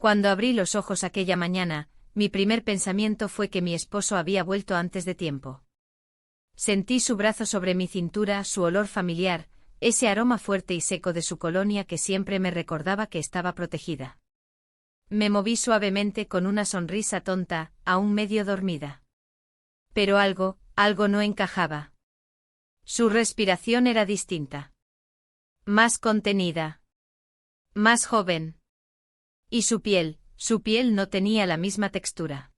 Cuando abrí los ojos aquella mañana, mi primer pensamiento fue que mi esposo había vuelto antes de tiempo. Sentí su brazo sobre mi cintura, su olor familiar, ese aroma fuerte y seco de su colonia que siempre me recordaba que estaba protegida. Me moví suavemente con una sonrisa tonta, aún medio dormida. Pero algo no encajaba. Su respiración era distinta. Más contenida. Más joven. Y su piel no tenía la misma textura.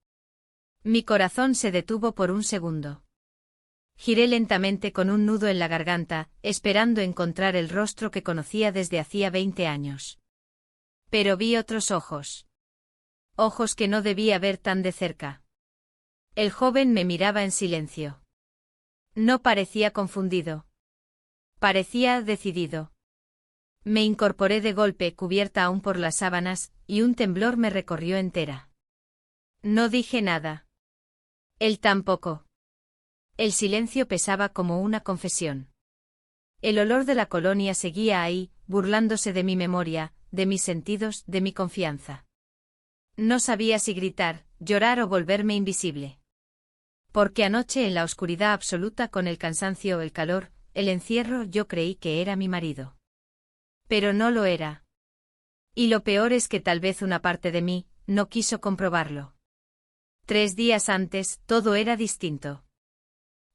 Mi corazón se detuvo por un segundo. Giré lentamente con un nudo en la garganta, esperando encontrar el rostro que conocía desde hacía 20 años. Pero vi otros ojos. Ojos que no debía ver tan de cerca. El joven me miraba en silencio. No parecía confundido. Parecía decidido. Me incorporé de golpe, cubierta aún por las sábanas, y un temblor me recorrió entera. No dije nada. Él tampoco. El silencio pesaba como una confesión. El olor de la colonia seguía ahí, burlándose de mi memoria, de mis sentidos, de mi confianza. No sabía si gritar, llorar o volverme invisible. Porque anoche en la oscuridad absoluta, con el cansancio, el calor, el encierro, yo creí que era mi marido. Pero no lo era. Y lo peor es que tal vez una parte de mí no quiso comprobarlo. 3 días antes, todo era distinto.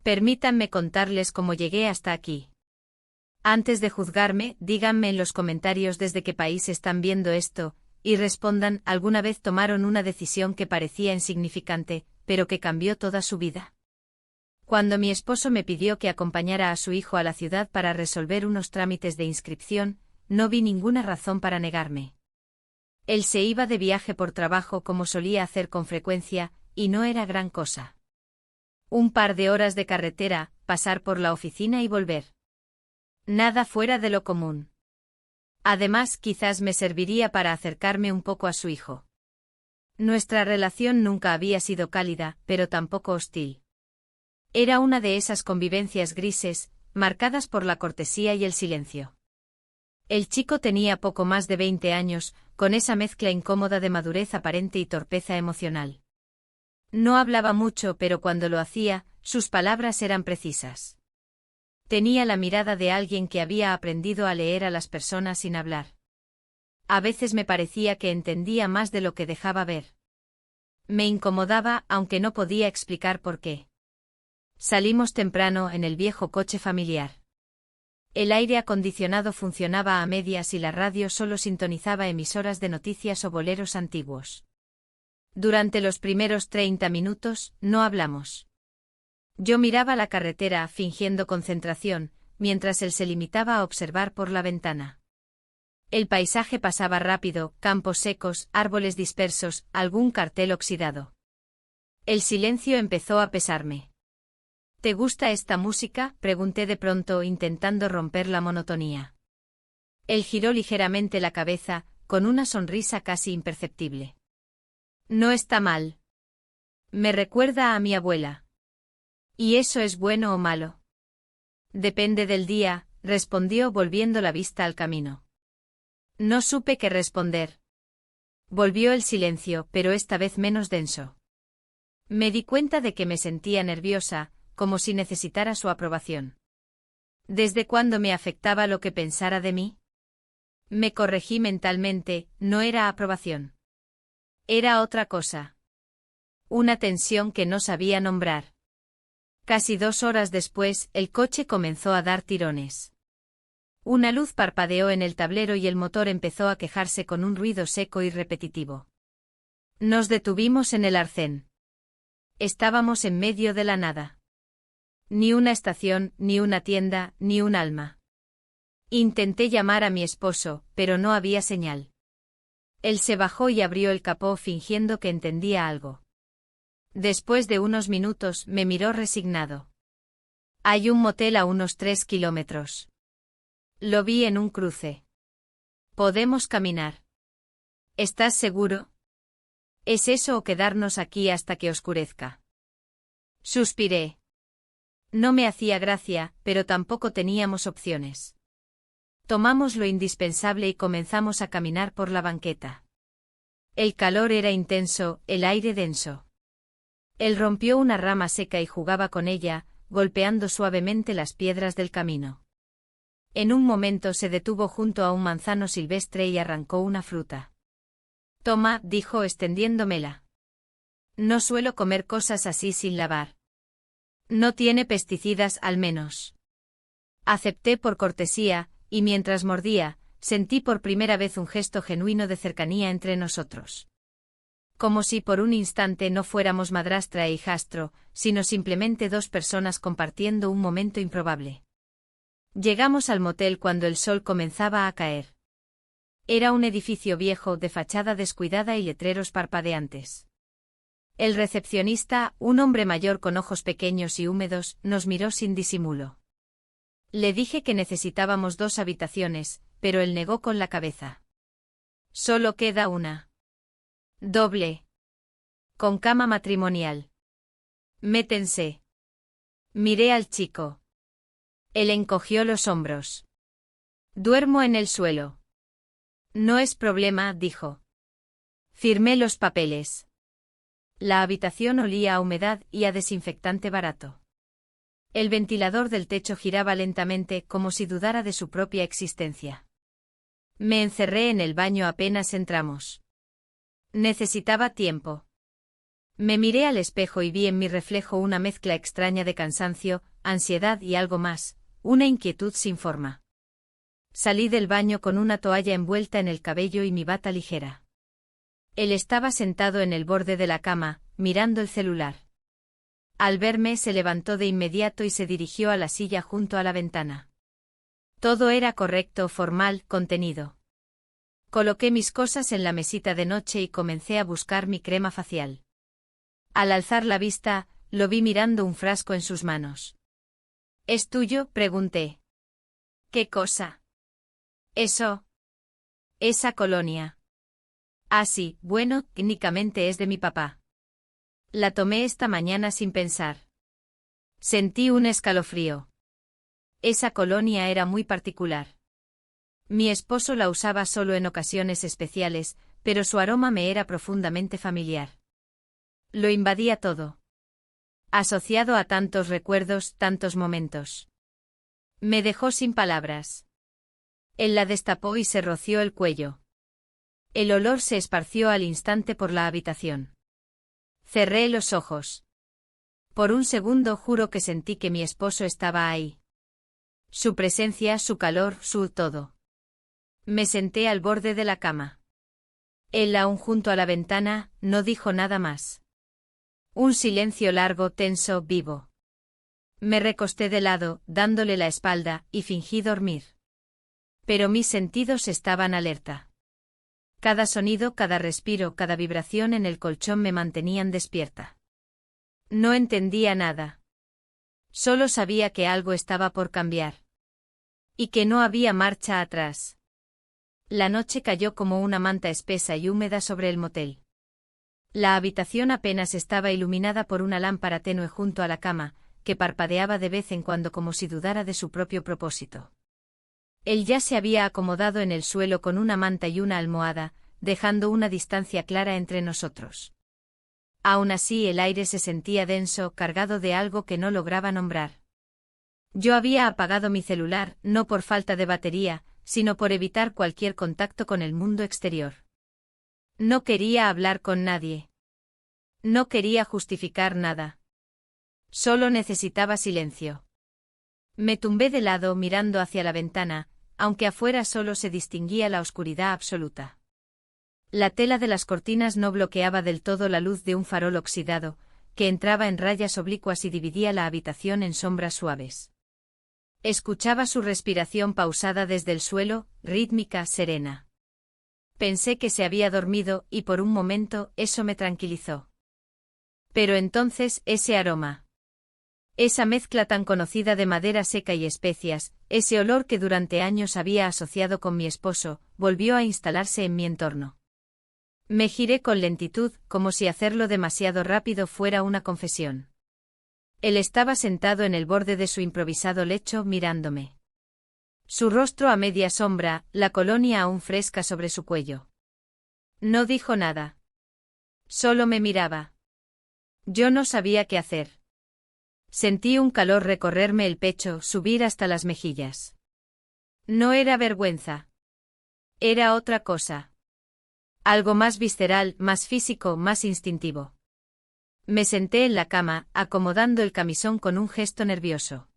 Permítanme contarles cómo llegué hasta aquí. Antes de juzgarme, díganme en los comentarios desde qué país están viendo esto, y respondan, ¿alguna vez tomaron una decisión que parecía insignificante, pero que cambió toda su vida? Cuando mi esposo me pidió que acompañara a su hijo a la ciudad para resolver unos trámites de inscripción, no vi ninguna razón para negarme. Él se iba de viaje por trabajo como solía hacer con frecuencia, y no era gran cosa. Un par de horas de carretera, pasar por la oficina y volver. Nada fuera de lo común. Además, quizás me serviría para acercarme un poco a su hijo. Nuestra relación nunca había sido cálida, pero tampoco hostil. Era una de esas convivencias grises, marcadas por la cortesía y el silencio. El chico tenía poco más de 20 años, con esa mezcla incómoda de madurez aparente y torpeza emocional. No hablaba mucho, pero cuando lo hacía, sus palabras eran precisas. Tenía la mirada de alguien que había aprendido a leer a las personas sin hablar. A veces me parecía que entendía más de lo que dejaba ver. Me incomodaba, aunque no podía explicar por qué. Salimos temprano en el viejo coche familiar. El aire acondicionado funcionaba a medias y la radio solo sintonizaba emisoras de noticias o boleros antiguos. Durante los primeros 30 minutos, no hablamos. Yo miraba la carretera fingiendo concentración, mientras él se limitaba a observar por la ventana. El paisaje pasaba rápido, campos secos, árboles dispersos, algún cartel oxidado. El silencio empezó a pesarme. ¿Te gusta esta música?, pregunté de pronto, intentando romper la monotonía. Él giró ligeramente la cabeza, con una sonrisa casi imperceptible. No está mal. Me recuerda a mi abuela. ¿Y eso es bueno o malo? Depende del día, respondió volviendo la vista al camino. No supe qué responder. Volvió el silencio, pero esta vez menos denso. Me di cuenta de que me sentía nerviosa, como si necesitara su aprobación. ¿Desde cuándo me afectaba lo que pensara de mí? Me corregí mentalmente, no era aprobación. Era otra cosa. Una tensión que no sabía nombrar. Casi 2 horas después, el coche comenzó a dar tirones. Una luz parpadeó en el tablero y el motor empezó a quejarse con un ruido seco y repetitivo. Nos detuvimos en el arcén. Estábamos en medio de la nada. Ni una estación, ni una tienda, ni un alma. Intenté llamar a mi esposo, pero no había señal. Él se bajó y abrió el capó fingiendo que entendía algo. Después de unos minutos, me miró resignado. Hay un motel a unos 3 kilómetros. Lo vi en un cruce. Podemos caminar. ¿Estás seguro? ¿Es eso o quedarnos aquí hasta que oscurezca? Suspiré. No me hacía gracia, pero tampoco teníamos opciones. Tomamos lo indispensable y comenzamos a caminar por la banqueta. El calor era intenso, el aire denso. Él rompió una rama seca y jugaba con ella, golpeando suavemente las piedras del camino. En un momento se detuvo junto a un manzano silvestre y arrancó una fruta. Toma, dijo extendiéndomela. No suelo comer cosas así sin lavar. No tiene pesticidas al menos. Acepté por cortesía, y mientras mordía, sentí por primera vez un gesto genuino de cercanía entre nosotros. Como si por un instante no fuéramos madrastra e hijastro, sino simplemente dos personas compartiendo un momento improbable. Llegamos al motel cuando el sol comenzaba a caer. Era un edificio viejo de fachada descuidada y letreros parpadeantes. El recepcionista, un hombre mayor con ojos pequeños y húmedos, nos miró sin disimulo. Le dije que necesitábamos 2 habitaciones, pero él negó con la cabeza. Solo queda una. Doble. Con cama matrimonial. Métense. Miré al chico. Él encogió los hombros. Duermo en el suelo. No es problema, dijo. Firmé los papeles. La habitación olía a humedad y a desinfectante barato. El ventilador del techo giraba lentamente como si dudara de su propia existencia. Me encerré en el baño apenas entramos. Necesitaba tiempo. Me miré al espejo y vi en mi reflejo una mezcla extraña de cansancio, ansiedad y algo más, una inquietud sin forma. Salí del baño con una toalla envuelta en el cabello y mi bata ligera. Él estaba sentado en el borde de la cama, mirando el celular. Al verme se levantó de inmediato y se dirigió a la silla junto a la ventana. Todo era correcto, formal, contenido. Coloqué mis cosas en la mesita de noche y comencé a buscar mi crema facial. Al alzar la vista, lo vi mirando un frasco en sus manos. ¿Es tuyo?, pregunté. ¿Qué cosa? Eso. Esa colonia. Ah, sí, bueno, técnicamente es de mi papá. La tomé esta mañana sin pensar. Sentí un escalofrío. Esa colonia era muy particular. Mi esposo la usaba solo en ocasiones especiales, pero su aroma me era profundamente familiar. Lo invadía todo. Asociado a tantos recuerdos, tantos momentos. Me dejó sin palabras. Él la destapó y se roció el cuello. El olor se esparció al instante por la habitación. Cerré los ojos. Por un segundo juro que sentí que mi esposo estaba ahí. Su presencia, su calor, su todo. Me senté al borde de la cama. Él, aún junto a la ventana, no dijo nada más. Un silencio largo, tenso, vivo. Me recosté de lado, dándole la espalda, y fingí dormir. Pero mis sentidos estaban alerta. Cada sonido, cada respiro, cada vibración en el colchón me mantenían despierta. No entendía nada. Solo sabía que algo estaba por cambiar. Y que no había marcha atrás. La noche cayó como una manta espesa y húmeda sobre el motel. La habitación apenas estaba iluminada por una lámpara tenue junto a la cama, que parpadeaba de vez en cuando como si dudara de su propio propósito. Él ya se había acomodado en el suelo con una manta y una almohada, dejando una distancia clara entre nosotros. Aún así el aire se sentía denso, cargado de algo que no lograba nombrar. Yo había apagado mi celular, no por falta de batería, sino por evitar cualquier contacto con el mundo exterior. No quería hablar con nadie. No quería justificar nada. Solo necesitaba silencio. Me tumbé de lado mirando hacia la ventana, aunque afuera solo se distinguía la oscuridad absoluta. La tela de las cortinas no bloqueaba del todo la luz de un farol oxidado, que entraba en rayas oblicuas y dividía la habitación en sombras suaves. Escuchaba su respiración pausada desde el suelo, rítmica, serena. Pensé que se había dormido y por un momento eso me tranquilizó. Pero entonces ese aroma. Esa mezcla tan conocida de madera seca y especias, ese olor que durante años había asociado con mi esposo, volvió a instalarse en mi entorno. Me giré con lentitud, como si hacerlo demasiado rápido fuera una confesión. Él estaba sentado en el borde de su improvisado lecho mirándome. Su rostro a media sombra, la colonia aún fresca sobre su cuello. No dijo nada. Solo me miraba. Yo no sabía qué hacer. Sentí un calor recorrerme el pecho, subir hasta las mejillas. No era vergüenza. Era otra cosa. Algo más visceral, más físico, más instintivo. Me senté en la cama, acomodando el camisón con un gesto nervioso.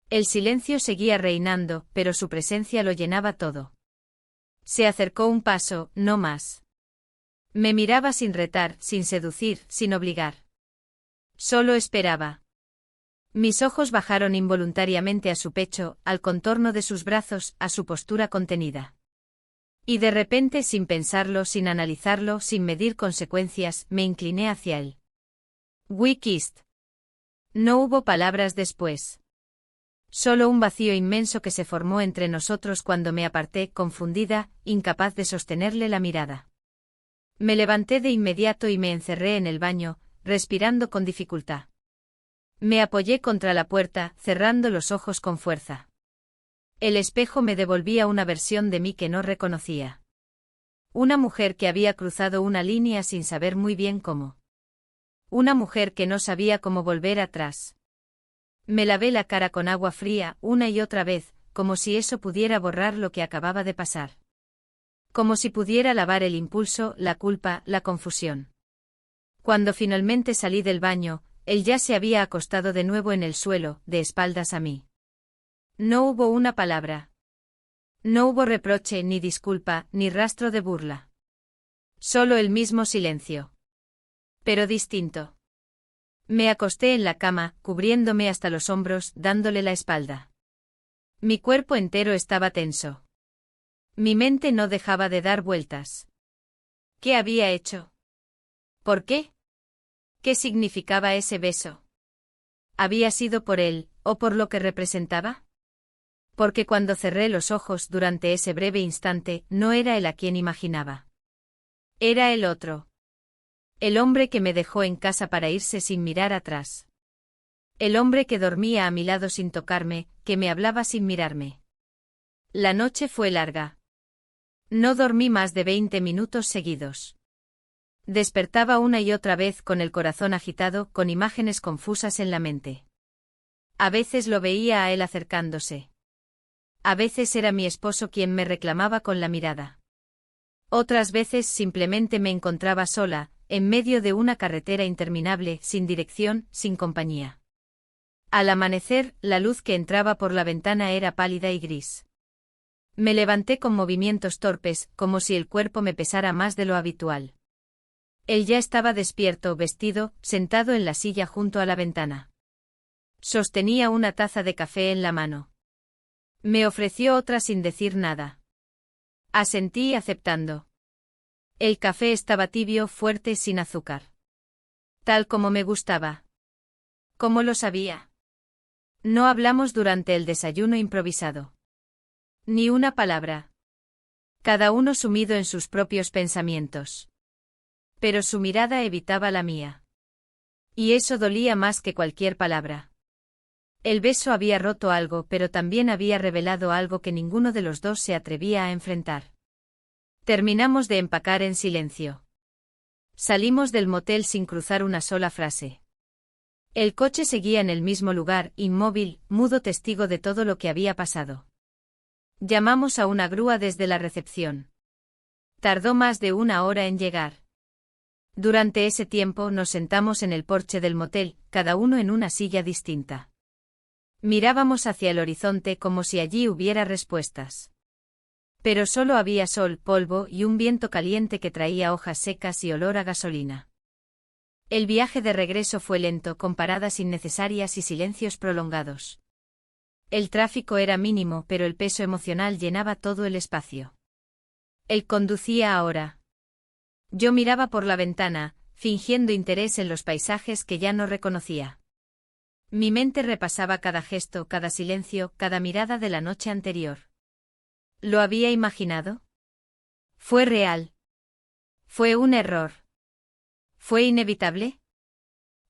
El silencio seguía reinando, pero su presencia lo llenaba todo. Se acercó un paso, no más. Me miraba sin retar, sin seducir, sin obligar. Solo esperaba. Mis ojos bajaron involuntariamente a su pecho, al contorno de sus brazos, a su postura contenida. Y de repente, sin pensarlo, sin analizarlo, sin medir consecuencias, me incliné hacia él. We kissed. No hubo palabras después. Solo un vacío inmenso que se formó entre nosotros cuando me aparté, confundida, incapaz de sostenerle la mirada. Me levanté de inmediato y me encerré en el baño, respirando con dificultad. Me apoyé contra la puerta, cerrando los ojos con fuerza. El espejo me devolvía una versión de mí que no reconocía. Una mujer que había cruzado una línea sin saber muy bien cómo. Una mujer que no sabía cómo volver atrás. Me lavé la cara con agua fría, una y otra vez, como si eso pudiera borrar lo que acababa de pasar. Como si pudiera lavar el impulso, la culpa, la confusión. Cuando finalmente salí del baño, él ya se había acostado de nuevo en el suelo, de espaldas a mí. No hubo una palabra. No hubo reproche, ni disculpa, ni rastro de burla. Solo el mismo silencio. Pero distinto. Me acosté en la cama, cubriéndome hasta los hombros, dándole la espalda. Mi cuerpo entero estaba tenso. Mi mente no dejaba de dar vueltas. ¿Qué había hecho? ¿Por qué? ¿Qué significaba ese beso? ¿Había sido por él, o por lo que representaba? Porque cuando cerré los ojos durante ese breve instante, no era él a quien imaginaba. Era el otro. El hombre que me dejó en casa para irse sin mirar atrás. El hombre que dormía a mi lado sin tocarme, que me hablaba sin mirarme. La noche fue larga. No dormí más de 20 minutos seguidos. Despertaba una y otra vez con el corazón agitado, con imágenes confusas en la mente. A veces lo veía a él acercándose. A veces era mi esposo quien me reclamaba con la mirada. Otras veces simplemente me encontraba sola, en medio de una carretera interminable, sin dirección, sin compañía. Al amanecer, la luz que entraba por la ventana era pálida y gris. Me levanté con movimientos torpes, como si el cuerpo me pesara más de lo habitual. Él ya estaba despierto, vestido, sentado en la silla junto a la ventana. Sostenía una taza de café en la mano. Me ofreció otra sin decir nada. Asentí aceptando. El café estaba tibio, fuerte, sin azúcar. Tal como me gustaba. ¿Cómo lo sabía? No hablamos durante el desayuno improvisado. Ni una palabra. Cada uno sumido en sus propios pensamientos. Pero su mirada evitaba la mía. Y eso dolía más que cualquier palabra. El beso había roto algo, pero también había revelado algo que ninguno de los dos se atrevía a enfrentar. Terminamos de empacar en silencio. Salimos del motel sin cruzar una sola frase. El coche seguía en el mismo lugar, inmóvil, mudo testigo de todo lo que había pasado. Llamamos a una grúa desde la recepción. Tardó más de 1 hora en llegar. Durante ese tiempo nos sentamos en el porche del motel, cada uno en una silla distinta. Mirábamos hacia el horizonte como si allí hubiera respuestas. Pero solo había sol, polvo y un viento caliente que traía hojas secas y olor a gasolina. El viaje de regreso fue lento, con paradas innecesarias y silencios prolongados. El tráfico era mínimo, pero el peso emocional llenaba todo el espacio. Él conducía ahora. Yo miraba por la ventana, fingiendo interés en los paisajes que ya no reconocía. Mi mente repasaba cada gesto, cada silencio, cada mirada de la noche anterior. ¿Lo había imaginado? ¿Fue real? ¿Fue un error? ¿Fue inevitable?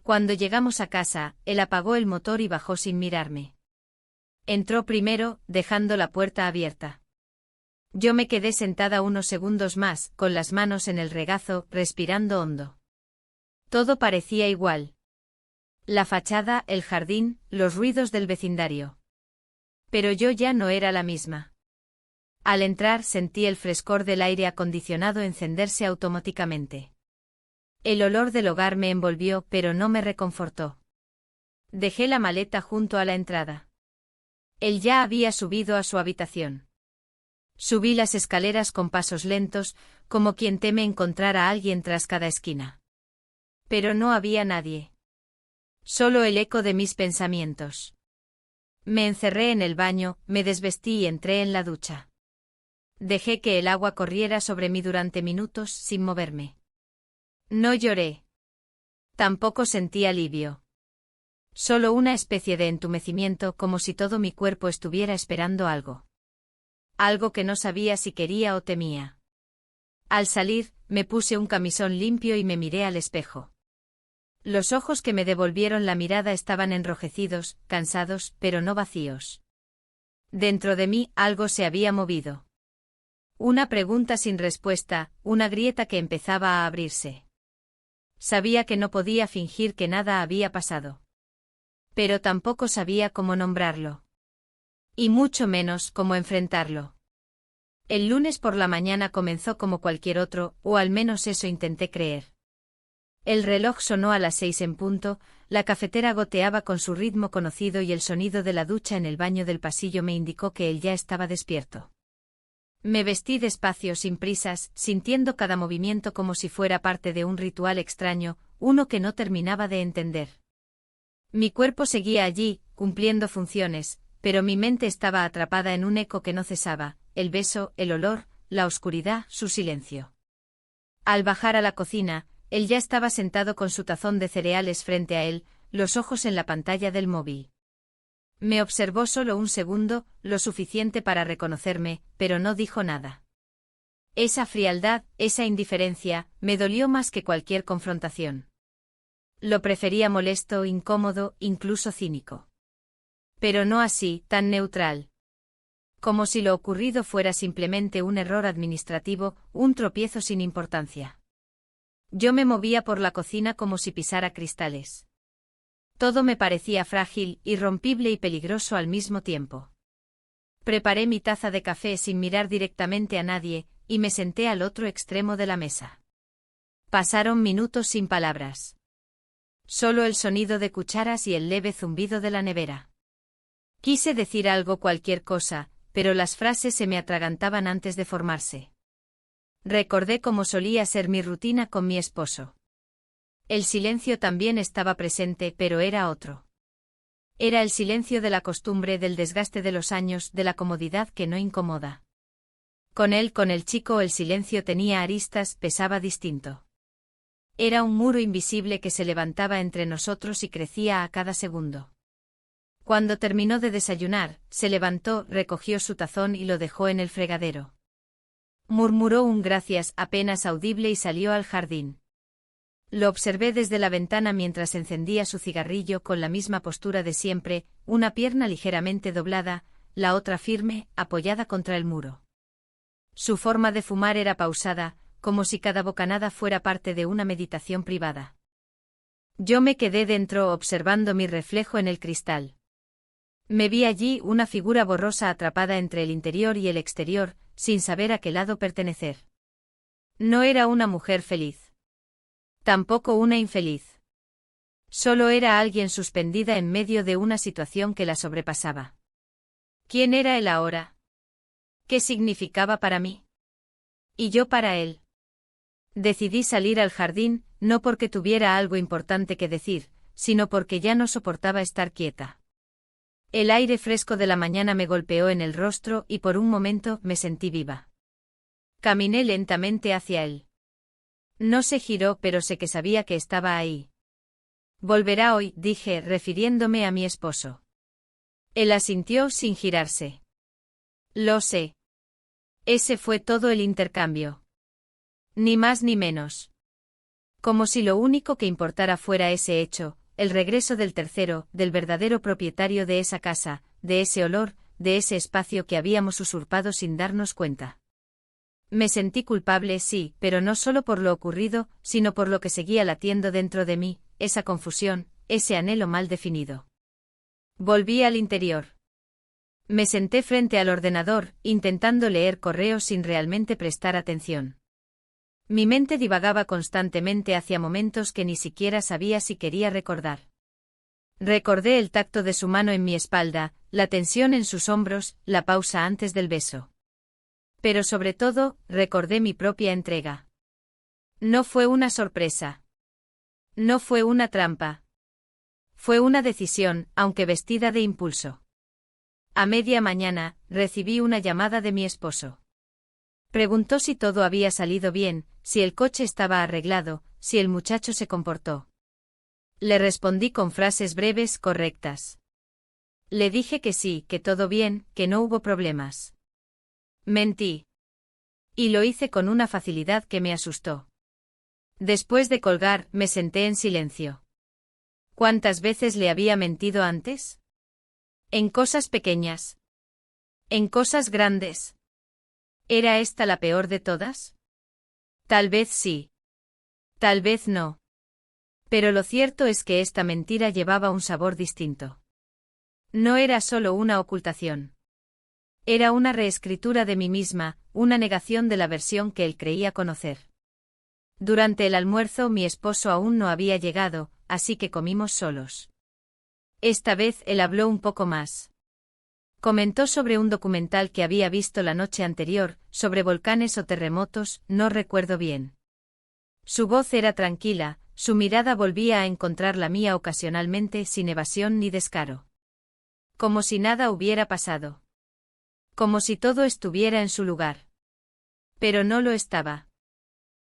Cuando llegamos a casa, él apagó el motor y bajó sin mirarme. Entró primero, dejando la puerta abierta. Yo me quedé sentada unos segundos más, con las manos en el regazo, respirando hondo. Todo parecía igual. La fachada, el jardín, los ruidos del vecindario. Pero yo ya no era la misma. Al entrar sentí el frescor del aire acondicionado encenderse automáticamente. El olor del hogar me envolvió, pero no me reconfortó. Dejé la maleta junto a la entrada. Él ya había subido a su habitación. Subí las escaleras con pasos lentos, como quien teme encontrar a alguien tras cada esquina. Pero no había nadie. Solo el eco de mis pensamientos. Me encerré en el baño, me desvestí y entré en la ducha. Dejé que el agua corriera sobre mí durante minutos sin moverme. No lloré. Tampoco sentí alivio. Solo una especie de entumecimiento, como si todo mi cuerpo estuviera esperando algo. Algo que no sabía si quería o temía. Al salir, me puse un camisón limpio y me miré al espejo. Los ojos que me devolvieron la mirada estaban enrojecidos, cansados, pero no vacíos. Dentro de mí algo se había movido. Una pregunta sin respuesta, una grieta que empezaba a abrirse. Sabía que no podía fingir que nada había pasado. Pero tampoco sabía cómo nombrarlo. Y mucho menos cómo enfrentarlo. El lunes por la mañana comenzó como cualquier otro, o al menos eso intenté creer. El reloj sonó a las 6 en punto, la cafetera goteaba con su ritmo conocido y el sonido de la ducha en el baño del pasillo me indicó que él ya estaba despierto. Me vestí despacio, sin prisas, sintiendo cada movimiento como si fuera parte de un ritual extraño, uno que no terminaba de entender. Mi cuerpo seguía allí, cumpliendo funciones, pero mi mente estaba atrapada en un eco que no cesaba, el beso, el olor, la oscuridad, su silencio. Al bajar a la cocina, él ya estaba sentado con su tazón de cereales frente a él, los ojos en la pantalla del móvil. Me observó solo un segundo, lo suficiente para reconocerme, pero no dijo nada. Esa frialdad, esa indiferencia, me dolió más que cualquier confrontación. Lo prefería molesto, incómodo, incluso cínico. Pero no así, tan neutral. Como si lo ocurrido fuera simplemente un error administrativo, un tropiezo sin importancia. Yo me movía por la cocina como si pisara cristales. Todo me parecía frágil, irrompible y peligroso al mismo tiempo. Preparé mi taza de café sin mirar directamente a nadie, y me senté al otro extremo de la mesa. Pasaron minutos sin palabras. Solo el sonido de cucharas y el leve zumbido de la nevera. Quise decir algo, cualquier cosa, pero las frases se me atragantaban antes de formarse. Recordé cómo solía ser mi rutina con mi esposo. El silencio también estaba presente, pero era otro. Era el silencio de la costumbre, del desgaste de los años, de la comodidad que no incomoda. Con él, con el chico, el silencio tenía aristas, pesaba distinto. Era un muro invisible que se levantaba entre nosotros y crecía a cada segundo. Cuando terminó de desayunar, se levantó, recogió su tazón y lo dejó en el fregadero. Murmuró un gracias apenas audible y salió al jardín. Lo observé desde la ventana mientras encendía su cigarrillo con la misma postura de siempre, una pierna ligeramente doblada, la otra firme, apoyada contra el muro. Su forma de fumar era pausada, como si cada bocanada fuera parte de una meditación privada. Yo me quedé dentro observando mi reflejo en el cristal. Me vi allí, una figura borrosa atrapada entre el interior y el exterior, sin saber a qué lado pertenecer. No era una mujer feliz. Tampoco una infeliz. Solo era alguien suspendida en medio de una situación que la sobrepasaba. ¿Quién era él ahora? ¿Qué significaba para mí? Y yo para él. Decidí salir al jardín, no porque tuviera algo importante que decir, sino porque ya no soportaba estar quieta. El aire fresco de la mañana me golpeó en el rostro y por un momento me sentí viva. Caminé lentamente hacia él. No se giró, pero sé que sabía que estaba ahí. Volverá hoy, dije, refiriéndome a mi esposo. Él asintió sin girarse. Lo sé. Ese fue todo el intercambio. Ni más ni menos. Como si lo único que importara fuera ese hecho, el regreso del tercero, del verdadero propietario de esa casa, de ese olor, de ese espacio que habíamos usurpado sin darnos cuenta. Me sentí culpable, sí, pero no solo por lo ocurrido, sino por lo que seguía latiendo dentro de mí, esa confusión, ese anhelo mal definido. Volví al interior. Me senté frente al ordenador, intentando leer correos sin realmente prestar atención. Mi mente divagaba constantemente hacia momentos que ni siquiera sabía si quería recordar. Recordé el tacto de su mano en mi espalda, la tensión en sus hombros, la pausa antes del beso. Pero sobre todo, recordé mi propia entrega. No fue una sorpresa. No fue una trampa. Fue una decisión, aunque vestida de impulso. A media mañana, recibí una llamada de mi esposo. Preguntó si todo había salido bien, si el coche estaba arreglado, si el muchacho se comportó. Le respondí con frases breves, correctas. Le dije que sí, que todo bien, que no hubo problemas. Mentí. Y lo hice con una facilidad que me asustó. Después de colgar, me senté en silencio. ¿Cuántas veces le había mentido antes? En cosas pequeñas. En cosas grandes. ¿Era esta la peor de todas? Tal vez sí. Tal vez no. Pero lo cierto es que esta mentira llevaba un sabor distinto. No era solo una ocultación. Era una reescritura de mí misma, una negación de la versión que él creía conocer. Durante el almuerzo mi esposo aún no había llegado, así que comimos solos. Esta vez él habló un poco más. Comentó sobre un documental que había visto la noche anterior, sobre volcanes o terremotos, no recuerdo bien. Su voz era tranquila, su mirada volvía a encontrar la mía ocasionalmente sin evasión ni descaro. Como si nada hubiera pasado. Como si todo estuviera en su lugar. Pero no lo estaba.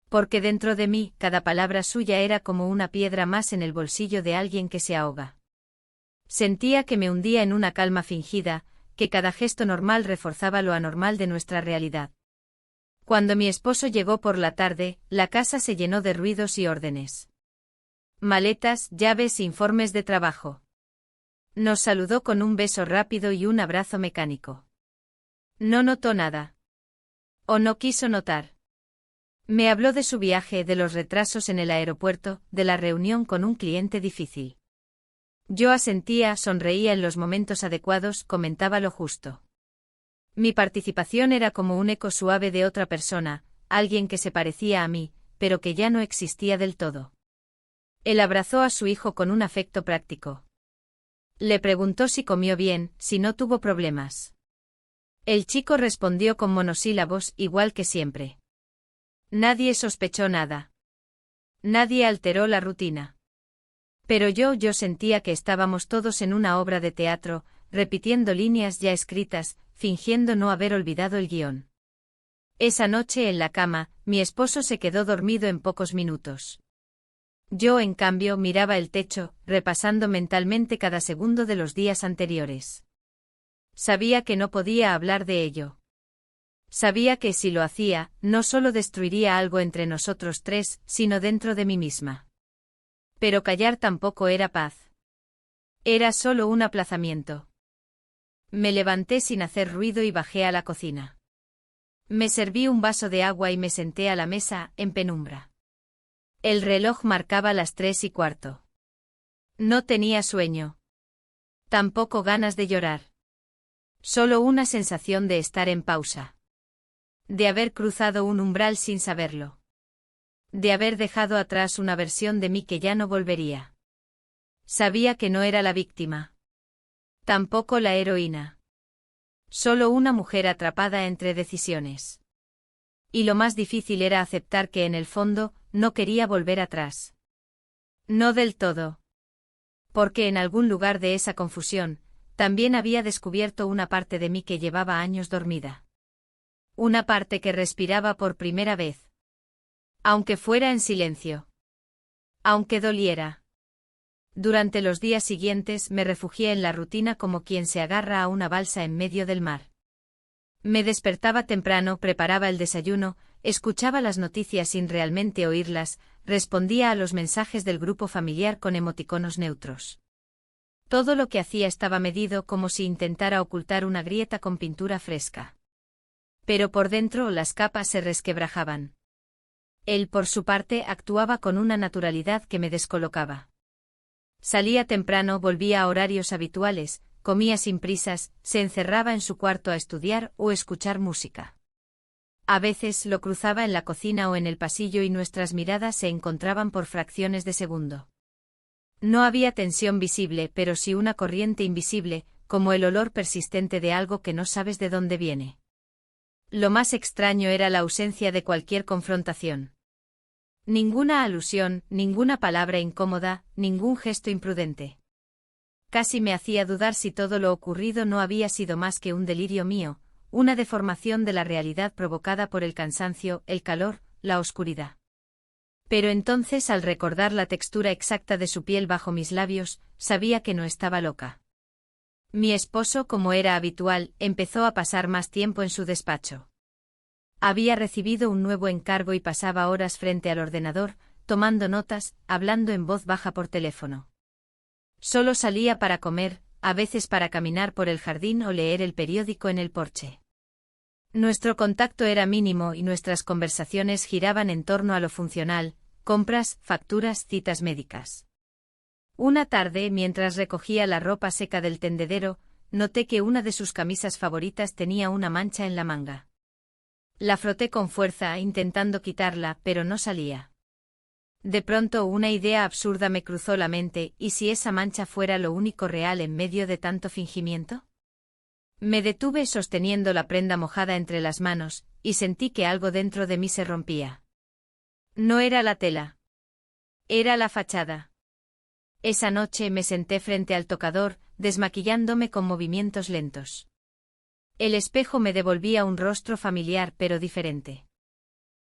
Porque dentro de mí, cada palabra suya era como una piedra más en el bolsillo de alguien que se ahoga. Sentía que me hundía en una calma fingida, que cada gesto normal reforzaba lo anormal de nuestra realidad. Cuando mi esposo llegó por la tarde, la casa se llenó de ruidos y órdenes. Maletas, llaves, informes de trabajo. Nos saludó con un beso rápido y un abrazo mecánico. No notó nada. O no quiso notar. Me habló de su viaje, de los retrasos en el aeropuerto, de la reunión con un cliente difícil. Yo asentía, sonreía en los momentos adecuados, comentaba lo justo. Mi participación era como un eco suave de otra persona, alguien que se parecía a mí, pero que ya no existía del todo. Él abrazó a su hijo con un afecto práctico. Le preguntó si comió bien, si no tuvo problemas. El chico respondió con monosílabos, igual que siempre. Nadie sospechó nada. Nadie alteró la rutina. Pero yo sentía que estábamos todos en una obra de teatro, repitiendo líneas ya escritas, fingiendo no haber olvidado el guión. Esa noche en la cama, mi esposo se quedó dormido en pocos minutos. Yo, en cambio, miraba el techo, repasando mentalmente cada segundo de los días anteriores. Sabía que no podía hablar de ello. Sabía que si lo hacía, no solo destruiría algo entre nosotros tres, sino dentro de mí misma. Pero callar tampoco era paz. Era solo un aplazamiento. Me levanté sin hacer ruido y bajé a la cocina. Me serví un vaso de agua y me senté a la mesa, en penumbra. El reloj marcaba las 3:15. No tenía sueño. Tampoco ganas de llorar. Solo una sensación de estar en pausa. De haber cruzado un umbral sin saberlo. De haber dejado atrás una versión de mí que ya no volvería. Sabía que no era la víctima. Tampoco la heroína. Solo una mujer atrapada entre decisiones. Y lo más difícil era aceptar que en el fondo, no quería volver atrás. No del todo. Porque en algún lugar de esa confusión, también había descubierto una parte de mí que llevaba años dormida. Una parte que respiraba por primera vez. Aunque fuera en silencio. Aunque doliera. Durante los días siguientes me refugié en la rutina como quien se agarra a una balsa en medio del mar. Me despertaba temprano, preparaba el desayuno, escuchaba las noticias sin realmente oírlas, respondía a los mensajes del grupo familiar con emoticonos neutros. Todo lo que hacía estaba medido como si intentara ocultar una grieta con pintura fresca. Pero por dentro las capas se resquebrajaban. Él, por su parte, actuaba con una naturalidad que me descolocaba. Salía temprano, volvía a horarios habituales, comía sin prisas, se encerraba en su cuarto a estudiar o escuchar música. A veces lo cruzaba en la cocina o en el pasillo y nuestras miradas se encontraban por fracciones de segundo. No había tensión visible, pero sí una corriente invisible, como el olor persistente de algo que no sabes de dónde viene. Lo más extraño era la ausencia de cualquier confrontación. Ninguna alusión, ninguna palabra incómoda, ningún gesto imprudente. Casi me hacía dudar si todo lo ocurrido no había sido más que un delirio mío, una deformación de la realidad provocada por el cansancio, el calor, la oscuridad. Pero entonces, al recordar la textura exacta de su piel bajo mis labios, sabía que no estaba loca. Mi esposo, como era habitual, empezó a pasar más tiempo en su despacho. Había recibido un nuevo encargo y pasaba horas frente al ordenador, tomando notas, hablando en voz baja por teléfono. Solo salía para comer, a veces para caminar por el jardín o leer el periódico en el porche. Nuestro contacto era mínimo y nuestras conversaciones giraban en torno a lo funcional, compras, facturas, citas médicas. Una tarde, mientras recogía la ropa seca del tendedero, noté que una de sus camisas favoritas tenía una mancha en la manga. La froté con fuerza, intentando quitarla, pero no salía. De pronto una idea absurda me cruzó la mente, ¿y si esa mancha fuera lo único real en medio de tanto fingimiento? Me detuve sosteniendo la prenda mojada entre las manos, y sentí que algo dentro de mí se rompía. No era la tela. Era la fachada. Esa noche me senté frente al tocador, desmaquillándome con movimientos lentos. El espejo me devolvía un rostro familiar pero diferente.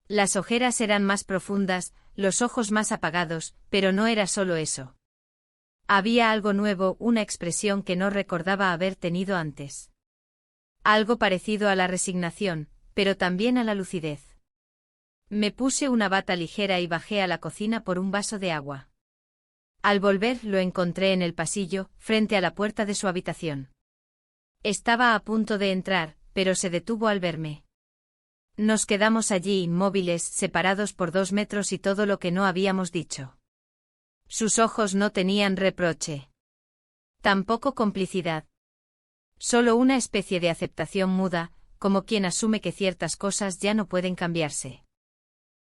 Las ojeras eran más profundas, los ojos más apagados, pero no era solo eso. Había algo nuevo, una expresión que no recordaba haber tenido antes. Algo parecido a la resignación, pero también a la lucidez. Me puse una bata ligera y bajé a la cocina por un vaso de agua. Al volver lo encontré en el pasillo, frente a la puerta de su habitación. Estaba a punto de entrar, pero se detuvo al verme. Nos quedamos allí inmóviles, separados por 2 metros y todo lo que no habíamos dicho. Sus ojos no tenían reproche. Tampoco complicidad. Solo una especie de aceptación muda, como quien asume que ciertas cosas ya no pueden cambiarse.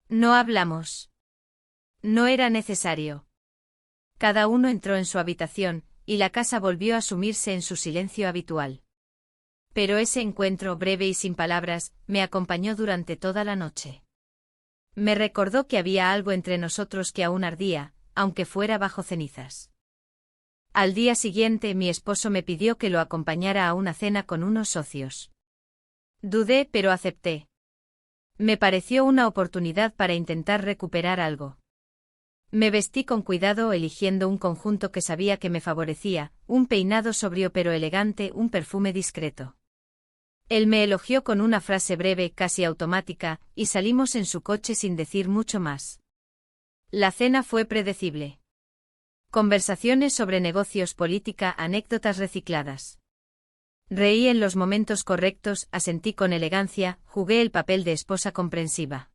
No hablamos. No era necesario. Cada uno entró en su habitación, y la casa volvió a sumirse en su silencio habitual. Pero ese encuentro breve y sin palabras, me acompañó durante toda la noche. Me recordó que había algo entre nosotros que aún ardía, aunque fuera bajo cenizas. Al día siguiente mi esposo me pidió que lo acompañara a una cena con unos socios. Dudé, pero acepté. Me pareció una oportunidad para intentar recuperar algo. Me vestí con cuidado eligiendo un conjunto que sabía que me favorecía, un peinado sobrio pero elegante, un perfume discreto. Él me elogió con una frase breve, casi automática, y salimos en su coche sin decir mucho más. La cena fue predecible. Conversaciones sobre negocios, política, anécdotas recicladas. Reí en los momentos correctos, asentí con elegancia, jugué el papel de esposa comprensiva.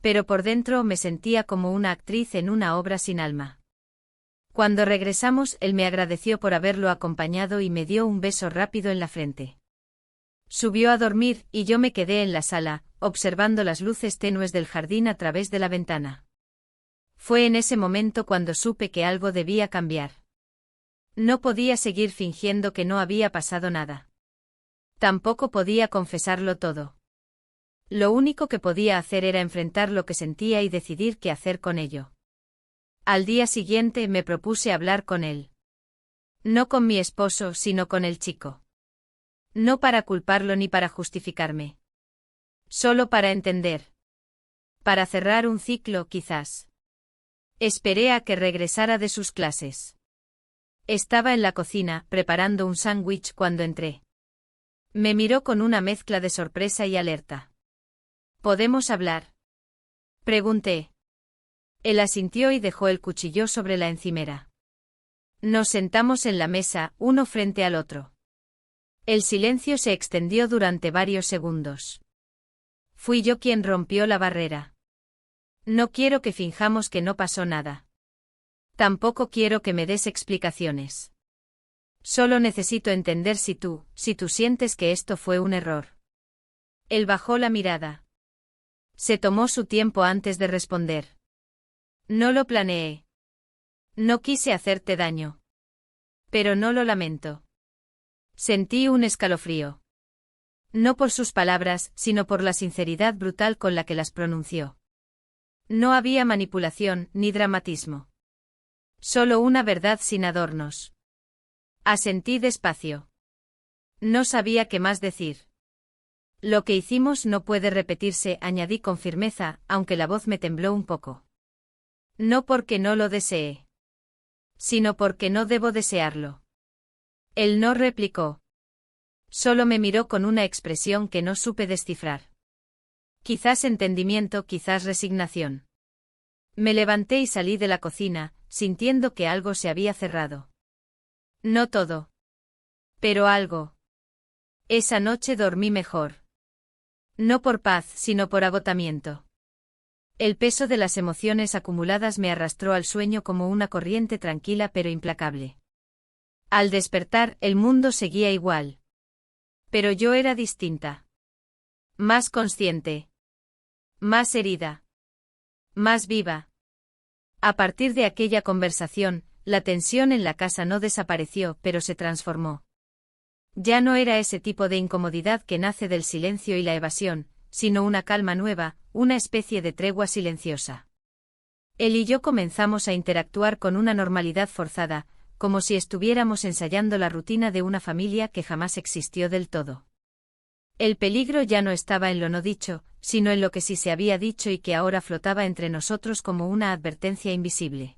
Pero por dentro me sentía como una actriz en una obra sin alma. Cuando regresamos, él me agradeció por haberlo acompañado y me dio un beso rápido en la frente. Subió a dormir y yo me quedé en la sala, observando las luces tenues del jardín a través de la ventana. Fue en ese momento cuando supe que algo debía cambiar. No podía seguir fingiendo que no había pasado nada. Tampoco podía confesarlo todo. Lo único que podía hacer era enfrentar lo que sentía y decidir qué hacer con ello. Al día siguiente me propuse hablar con él. No con mi esposo, sino con el chico. No para culparlo ni para justificarme. Solo para entender. Para cerrar un ciclo, quizás. Esperé a que regresara de sus clases. Estaba en la cocina, preparando un sándwich cuando entré. Me miró con una mezcla de sorpresa y alerta. ¿Podemos hablar?, pregunté. Él asintió y dejó el cuchillo sobre la encimera. Nos sentamos en la mesa, uno frente al otro. El silencio se extendió durante varios segundos. Fui yo quien rompió la barrera. No quiero que finjamos que no pasó nada. Tampoco quiero que me des explicaciones. Solo necesito entender si tú sientes que esto fue un error. Él bajó la mirada. Se tomó su tiempo antes de responder. No lo planeé. No quise hacerte daño. Pero no lo lamento. Sentí un escalofrío. No por sus palabras, sino por la sinceridad brutal con la que las pronunció. No había manipulación ni dramatismo. Solo una verdad sin adornos. Asentí despacio. No sabía qué más decir. Lo que hicimos no puede repetirse, añadí con firmeza, aunque la voz me tembló un poco. No porque no lo desee. Sino porque no debo desearlo. Él no replicó. Solo me miró con una expresión que no supe descifrar. Quizás entendimiento, quizás resignación. Me levanté y salí de la cocina, sintiendo que algo se había cerrado. No todo. Pero algo. Esa noche dormí mejor. No por paz, sino por agotamiento. El peso de las emociones acumuladas me arrastró al sueño como una corriente tranquila pero implacable. Al despertar, el mundo seguía igual. Pero yo era distinta. Más consciente. Más herida. Más viva. A partir de aquella conversación, la tensión en la casa no desapareció, pero se transformó. Ya no era ese tipo de incomodidad que nace del silencio y la evasión, sino una calma nueva, una especie de tregua silenciosa. Él y yo comenzamos a interactuar con una normalidad forzada, como si estuviéramos ensayando la rutina de una familia que jamás existió del todo. El peligro ya no estaba en lo no dicho, sino en lo que sí se había dicho y que ahora flotaba entre nosotros como una advertencia invisible.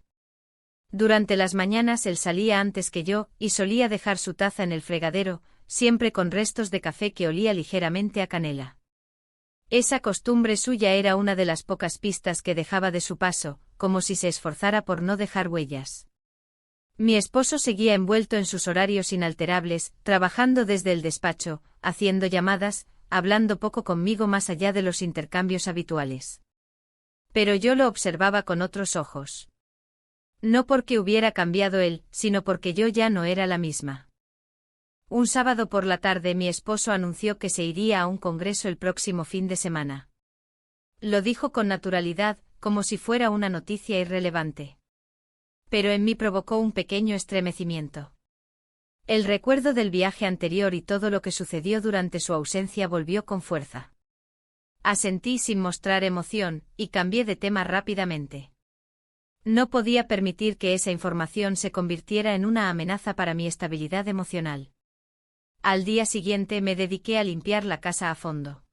Durante las mañanas él salía antes que yo, y solía dejar su taza en el fregadero, siempre con restos de café que olía ligeramente a canela. Esa costumbre suya era una de las pocas pistas que dejaba de su paso, como si se esforzara por no dejar huellas. Mi esposo seguía envuelto en sus horarios inalterables, trabajando desde el despacho, haciendo llamadas, hablando poco conmigo más allá de los intercambios habituales. Pero yo lo observaba con otros ojos. No porque hubiera cambiado él, sino porque yo ya no era la misma. Un sábado por la tarde mi esposo anunció que se iría a un congreso el próximo fin de semana. Lo dijo con naturalidad, como si fuera una noticia irrelevante. Pero en mí provocó un pequeño estremecimiento. El recuerdo del viaje anterior y todo lo que sucedió durante su ausencia volvió con fuerza. Asentí sin mostrar emoción, y cambié de tema rápidamente. No podía permitir que esa información se convirtiera en una amenaza para mi estabilidad emocional. Al día siguiente me dediqué a limpiar la casa a fondo.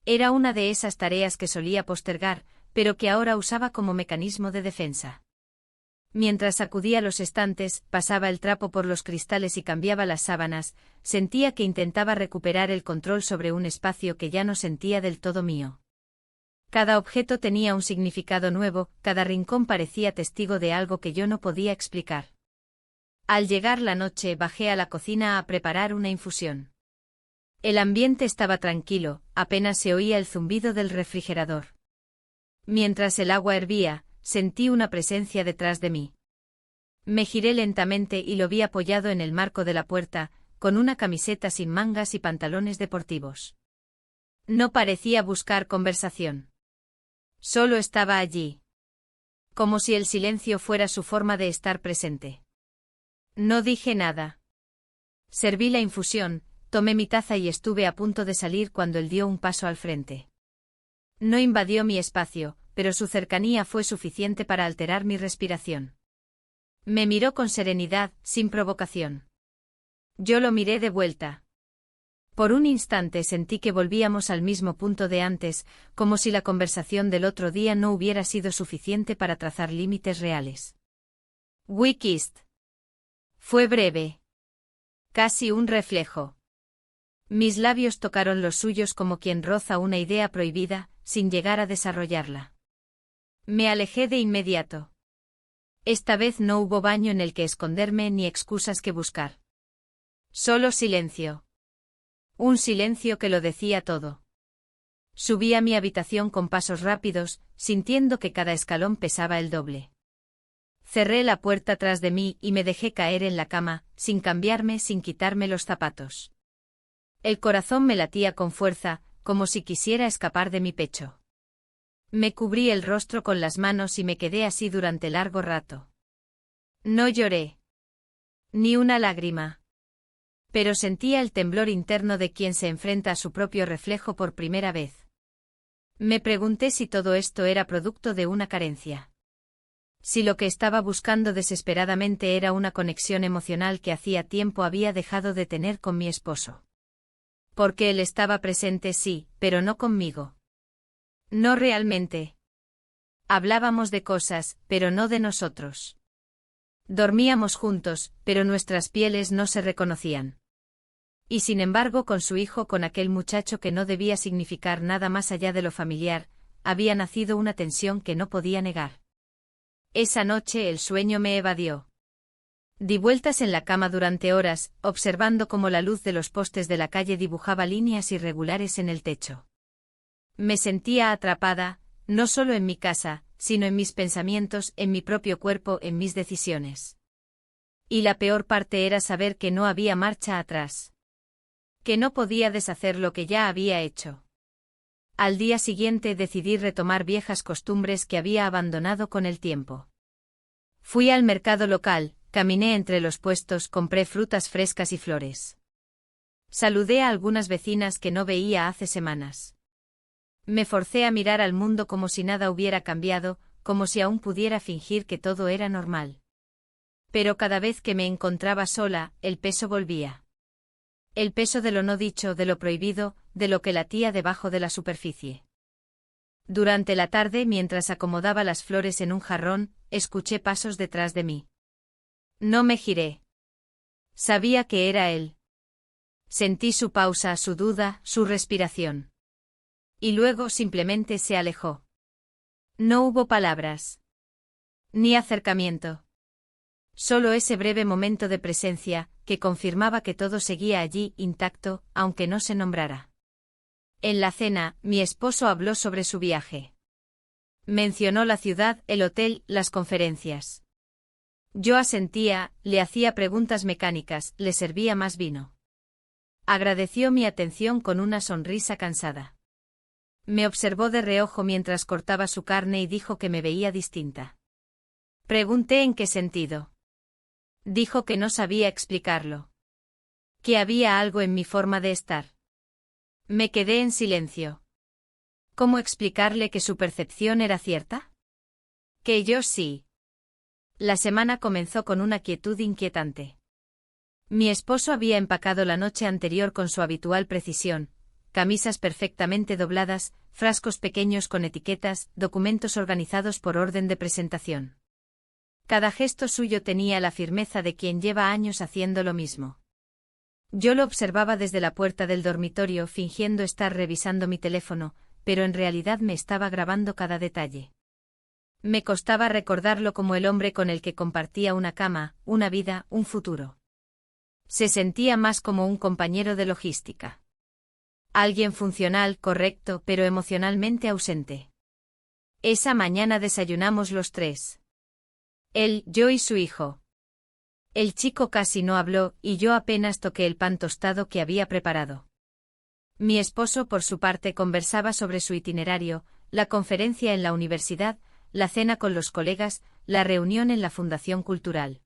Era una de esas tareas que solía postergar, pero que ahora usaba como mecanismo de defensa. Mientras sacudía los estantes, pasaba el trapo por los cristales y cambiaba las sábanas, sentía que intentaba recuperar el control sobre un espacio que ya no sentía del todo mío. Cada objeto tenía un significado nuevo, cada rincón parecía testigo de algo que yo no podía explicar. Al llegar la noche bajé a la cocina a preparar una infusión. El ambiente estaba tranquilo, apenas se oía el zumbido del refrigerador. Mientras el agua hervía, sentí una presencia detrás de mí. Me giré lentamente y lo vi apoyado en el marco de la puerta, con una camiseta sin mangas y pantalones deportivos. No parecía buscar conversación. Solo estaba allí. Como si el silencio fuera su forma de estar presente. No dije nada. Serví la infusión, tomé mi taza y estuve a punto de salir cuando él dio un paso al frente. No invadió mi espacio, pero su cercanía fue suficiente para alterar mi respiración. Me miró con serenidad, sin provocación. Yo lo miré de vuelta. Por un instante sentí que volvíamos al mismo punto de antes, como si la conversación del otro día no hubiera sido suficiente para trazar límites reales. We kissed. Fue breve. Casi un reflejo. Mis labios tocaron los suyos como quien roza una idea prohibida, sin llegar a desarrollarla. Me alejé de inmediato. Esta vez no hubo baño en el que esconderme ni excusas que buscar. Solo silencio. Un silencio que lo decía todo. Subí a mi habitación con pasos rápidos, sintiendo que cada escalón pesaba el doble. Cerré la puerta tras de mí y me dejé caer en la cama, sin cambiarme, sin quitarme los zapatos. El corazón me latía con fuerza, como si quisiera escapar de mi pecho. Me cubrí el rostro con las manos y me quedé así durante largo rato. No lloré. Ni una lágrima. Pero sentía el temblor interno de quien se enfrenta a su propio reflejo por primera vez. Me pregunté si todo esto era producto de una carencia. Si lo que estaba buscando desesperadamente era una conexión emocional que hacía tiempo había dejado de tener con mi esposo. Porque él estaba presente, sí, pero no conmigo. No realmente. Hablábamos de cosas, pero no de nosotros. Dormíamos juntos, pero nuestras pieles no se reconocían. Y sin embargo, con su hijo, con aquel muchacho que no debía significar nada más allá de lo familiar, había nacido una tensión que no podía negar. Esa noche el sueño me evadió. Di vueltas en la cama durante horas, observando cómo la luz de los postes de la calle dibujaba líneas irregulares en el techo. Me sentía atrapada, no solo en mi casa, sino en mis pensamientos, en mi propio cuerpo, en mis decisiones. Y la peor parte era saber que no había marcha atrás. Que no podía deshacer lo que ya había hecho. Al día siguiente decidí retomar viejas costumbres que había abandonado con el tiempo. Fui al mercado local, caminé entre los puestos, compré frutas frescas y flores. Saludé a algunas vecinas que no veía hace semanas. Me forcé a mirar al mundo como si nada hubiera cambiado, como si aún pudiera fingir que todo era normal. Pero cada vez que me encontraba sola, el peso volvía. El peso de lo no dicho, de lo prohibido, de lo que latía debajo de la superficie. Durante la tarde, mientras acomodaba las flores en un jarrón, escuché pasos detrás de mí. No me giré. Sabía que era él. Sentí su pausa, su duda, su respiración. Y luego simplemente se alejó. No hubo palabras. Ni acercamiento. Solo ese breve momento de presencia, que confirmaba que todo seguía allí, intacto, aunque no se nombrara. En la cena, mi esposo habló sobre su viaje. Mencionó la ciudad, el hotel, las conferencias. Yo asentía, le hacía preguntas mecánicas, le servía más vino. Agradeció mi atención con una sonrisa cansada. Me observó de reojo mientras cortaba su carne y dijo que me veía distinta. Pregunté en qué sentido. Dijo que no sabía explicarlo. Que había algo en mi forma de estar. Me quedé en silencio. ¿Cómo explicarle que su percepción era cierta? Que yo sí. La semana comenzó con una quietud inquietante. Mi esposo había empacado la noche anterior con su habitual precisión, camisas perfectamente dobladas, frascos pequeños con etiquetas, documentos organizados por orden de presentación. Cada gesto suyo tenía la firmeza de quien lleva años haciendo lo mismo. Yo lo observaba desde la puerta del dormitorio fingiendo estar revisando mi teléfono, pero en realidad me estaba grabando cada detalle. Me costaba recordarlo como el hombre con el que compartía una cama, una vida, un futuro. Se sentía más como un compañero de logística. Alguien funcional, correcto, pero emocionalmente ausente. Esa mañana desayunamos los tres. Él, yo y su hijo. El chico casi no habló y yo apenas toqué el pan tostado que había preparado. Mi esposo, por su parte, conversaba sobre su itinerario, la conferencia en la universidad, la cena con los colegas, la reunión en la Fundación Cultural.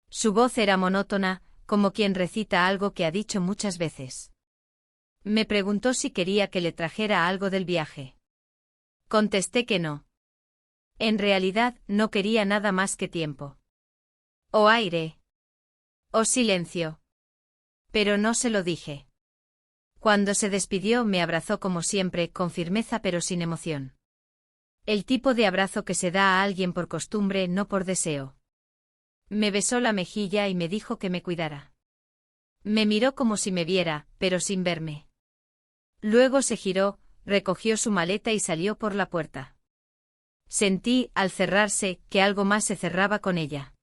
Su voz era monótona, como quien recita algo que ha dicho muchas veces. Me preguntó si quería que le trajera algo del viaje. Contesté que no. En realidad, no quería nada más que tiempo. O aire. O silencio. Pero no se lo dije. Cuando se despidió me abrazó como siempre, con firmeza pero sin emoción. El tipo de abrazo que se da a alguien por costumbre, no por deseo. Me besó la mejilla y me dijo que me cuidara. Me miró como si me viera, pero sin verme. Luego se giró, recogió su maleta y salió por la puerta. Sentí, al cerrarse, que algo más se cerraba con ella.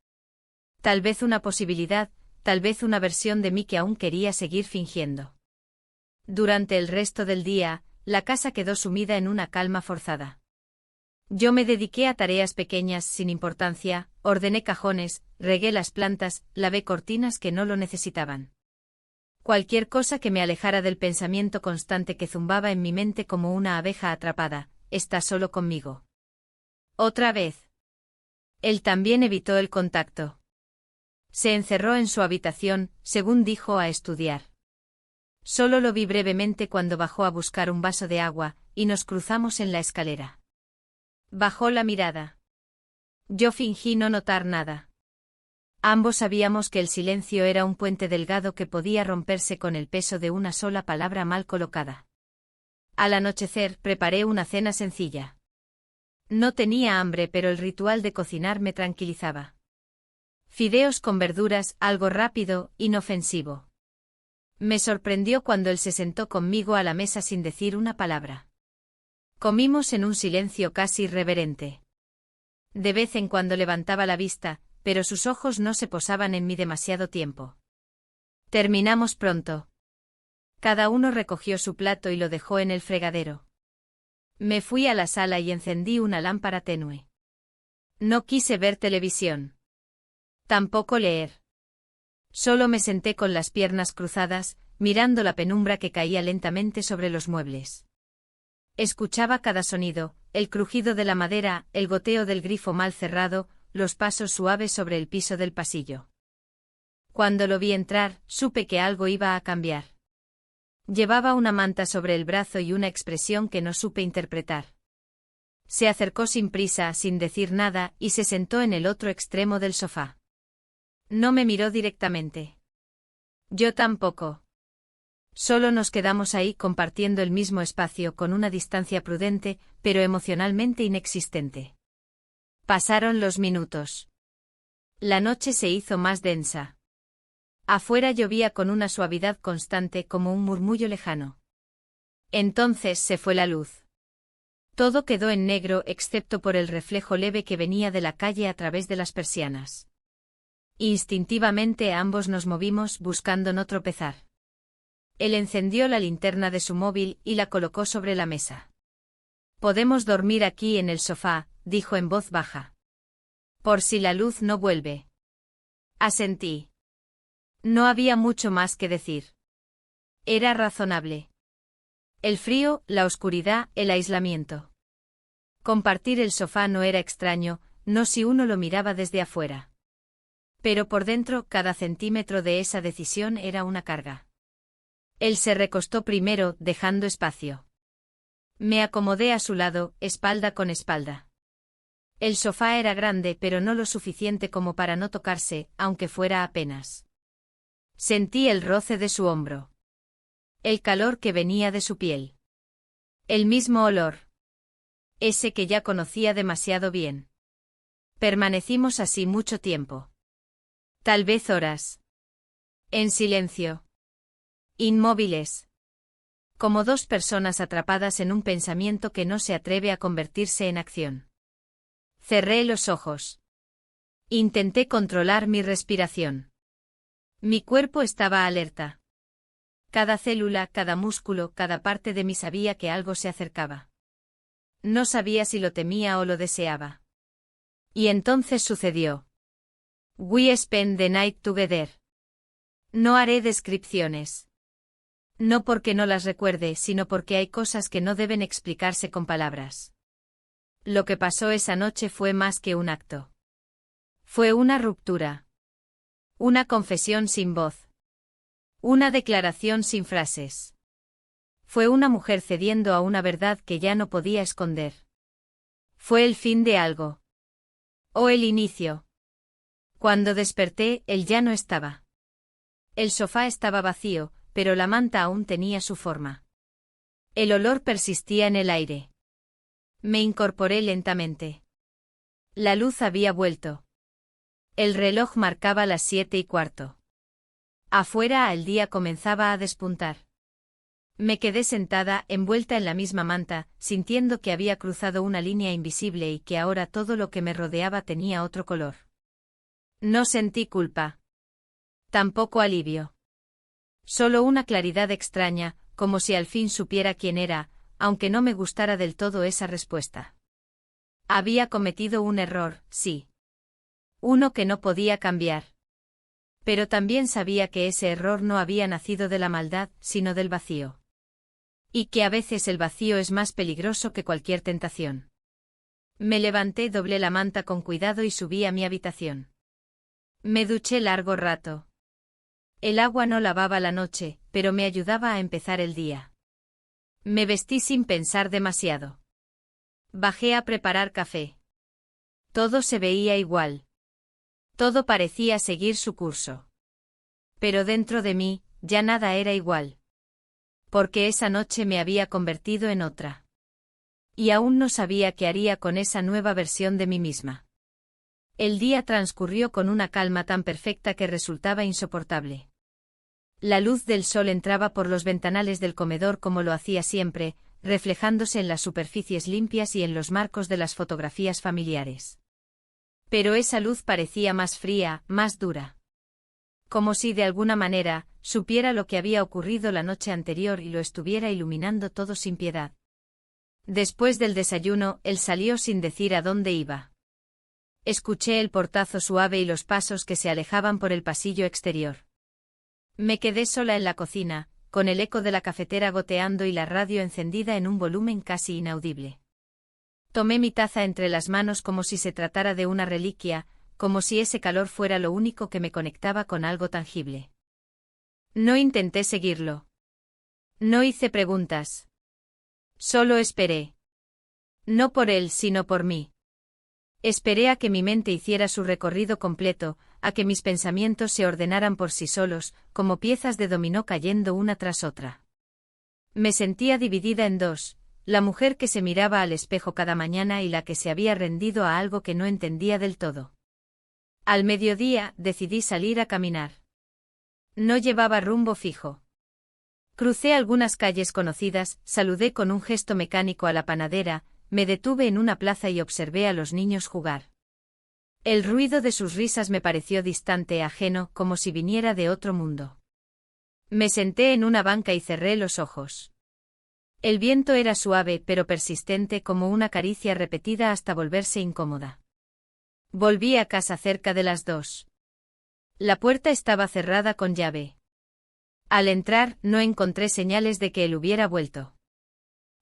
Tal vez una posibilidad, tal vez una versión de mí que aún quería seguir fingiendo. Durante el resto del día, la casa quedó sumida en una calma forzada. Yo me dediqué a tareas pequeñas sin importancia, ordené cajones, regué las plantas, lavé cortinas que no lo necesitaban. Cualquier cosa que me alejara del pensamiento constante que zumbaba en mi mente como una abeja atrapada, está solo conmigo. Otra vez. Él también evitó el contacto. Se encerró en su habitación, según dijo, a estudiar. Solo lo vi brevemente cuando bajó a buscar un vaso de agua, y nos cruzamos en la escalera. Bajó la mirada. Yo fingí no notar nada. Ambos sabíamos que el silencio era un puente delgado que podía romperse con el peso de una sola palabra mal colocada. Al anochecer preparé una cena sencilla. No tenía hambre, pero el ritual de cocinar me tranquilizaba. Fideos con verduras, algo rápido, inofensivo. Me sorprendió cuando él se sentó conmigo a la mesa sin decir una palabra. Comimos en un silencio casi irreverente. De vez en cuando levantaba la vista, pero sus ojos no se posaban en mí demasiado tiempo. Terminamos pronto. Cada uno recogió su plato y lo dejó en el fregadero. Me fui a la sala y encendí una lámpara tenue. No quise ver televisión. Tampoco leer. Solo me senté con las piernas cruzadas, mirando la penumbra que caía lentamente sobre los muebles. Escuchaba cada sonido, el crujido de la madera, el goteo del grifo mal cerrado, los pasos suaves sobre el piso del pasillo. Cuando lo vi entrar, supe que algo iba a cambiar. Llevaba una manta sobre el brazo y una expresión que no supe interpretar. Se acercó sin prisa, sin decir nada, y se sentó en el otro extremo del sofá. No me miró directamente. Yo tampoco. Solo nos quedamos ahí compartiendo el mismo espacio con una distancia prudente, pero emocionalmente inexistente. Pasaron los minutos. La noche se hizo más densa. Afuera llovía con una suavidad constante como un murmullo lejano. Entonces se fue la luz. Todo quedó en negro excepto por el reflejo leve que venía de la calle a través de las persianas. Instintivamente ambos nos movimos buscando no tropezar. Él encendió la linterna de su móvil y la colocó sobre la mesa. «Podemos dormir aquí en el sofá», dijo en voz baja. «Por si la luz no vuelve». Asentí. No había mucho más que decir. Era razonable. El frío, la oscuridad, el aislamiento. Compartir el sofá no era extraño, no si uno lo miraba desde afuera. Pero por dentro, cada centímetro de esa decisión era una carga. Él se recostó primero, dejando espacio. Me acomodé a su lado, espalda con espalda. El sofá era grande, pero no lo suficiente como para no tocarse, aunque fuera apenas. Sentí el roce de su hombro. El calor que venía de su piel. El mismo olor. Ese que ya conocía demasiado bien. Permanecimos así mucho tiempo. Tal vez horas. En silencio. Inmóviles. Como dos personas atrapadas en un pensamiento que no se atreve a convertirse en acción. Cerré los ojos. Intenté controlar mi respiración. Mi cuerpo estaba alerta. Cada célula, cada músculo, cada parte de mí sabía que algo se acercaba. No sabía si lo temía o lo deseaba. Y entonces sucedió. We spend the night together. No haré descripciones. No porque no las recuerde, sino porque hay cosas que no deben explicarse con palabras. Lo que pasó esa noche fue más que un acto. Fue una ruptura. Una confesión sin voz. Una declaración sin frases. Fue una mujer cediendo a una verdad que ya no podía esconder. Fue el fin de algo. O el inicio. Cuando desperté, él ya no estaba. El sofá estaba vacío, pero la manta aún tenía su forma. El olor persistía en el aire. Me incorporé lentamente. La luz había vuelto. El reloj marcaba las 7:15. Afuera el día comenzaba a despuntar. Me quedé sentada, envuelta en la misma manta, sintiendo que había cruzado una línea invisible y que ahora todo lo que me rodeaba tenía otro color. No sentí culpa. Tampoco alivio. Solo una claridad extraña, como si al fin supiera quién era, aunque no me gustara del todo esa respuesta. Había cometido un error, sí. Uno que no podía cambiar. Pero también sabía que ese error no había nacido de la maldad, sino del vacío. Y que a veces el vacío es más peligroso que cualquier tentación. Me levanté, doblé la manta con cuidado y subí a mi habitación. Me duché largo rato. El agua no lavaba la noche, pero me ayudaba a empezar el día. Me vestí sin pensar demasiado. Bajé a preparar café. Todo se veía igual. Todo parecía seguir su curso. Pero dentro de mí, ya nada era igual. Porque esa noche me había convertido en otra. Y aún no sabía qué haría con esa nueva versión de mí misma. El día transcurrió con una calma tan perfecta que resultaba insoportable. La luz del sol entraba por los ventanales del comedor como lo hacía siempre, reflejándose en las superficies limpias y en los marcos de las fotografías familiares. Pero esa luz parecía más fría, más dura. Como si de alguna manera, supiera lo que había ocurrido la noche anterior y lo estuviera iluminando todo sin piedad. Después del desayuno, él salió sin decir a dónde iba. Escuché el portazo suave y los pasos que se alejaban por el pasillo exterior. Me quedé sola en la cocina, con el eco de la cafetera goteando y la radio encendida en un volumen casi inaudible. Tomé mi taza entre las manos como si se tratara de una reliquia, como si ese calor fuera lo único que me conectaba con algo tangible. No intenté seguirlo. No hice preguntas. Solo esperé. No por él, sino por mí. Esperé a que mi mente hiciera su recorrido completo, a que mis pensamientos se ordenaran por sí solos, como piezas de dominó cayendo una tras otra. Me sentía dividida en dos, la mujer que se miraba al espejo cada mañana y la que se había rendido a algo que no entendía del todo. Al mediodía, decidí salir a caminar. No llevaba rumbo fijo. Crucé algunas calles conocidas, saludé con un gesto mecánico a la panadera, me detuve en una plaza y observé a los niños jugar. El ruido de sus risas me pareció distante, ajeno, como si viniera de otro mundo. Me senté en una banca y cerré los ojos. El viento era suave pero persistente como una caricia repetida hasta volverse incómoda. Volví a casa cerca de las 2. La puerta estaba cerrada con llave. Al entrar, no encontré señales de que él hubiera vuelto.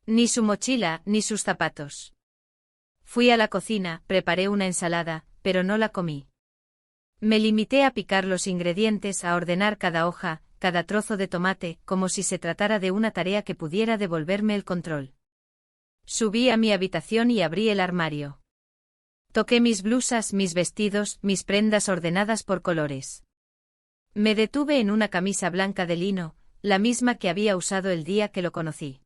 Ni su mochila, ni sus zapatos. Fui a la cocina, preparé una ensalada, pero no la comí. Me limité a picar los ingredientes, a ordenar cada hoja, cada trozo de tomate, como si se tratara de una tarea que pudiera devolverme el control. Subí a mi habitación y abrí el armario. Toqué mis blusas, mis vestidos, mis prendas ordenadas por colores. Me detuve en una camisa blanca de lino, la misma que había usado el día que lo conocí.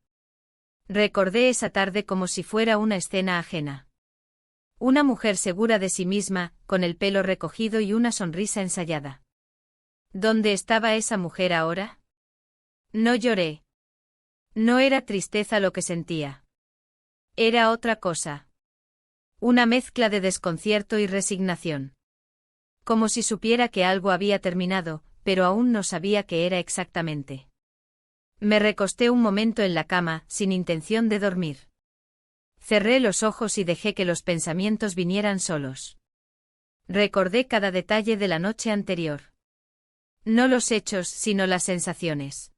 Recordé esa tarde como si fuera una escena ajena. Una mujer segura de sí misma, con el pelo recogido y una sonrisa ensayada. ¿Dónde estaba esa mujer ahora? No lloré. No era tristeza lo que sentía. Era otra cosa. Una mezcla de desconcierto y resignación. Como si supiera que algo había terminado, pero aún no sabía qué era exactamente. Me recosté un momento en la cama, sin intención de dormir. Cerré los ojos y dejé que los pensamientos vinieran solos. Recordé cada detalle de la noche anterior. No los hechos, sino las sensaciones.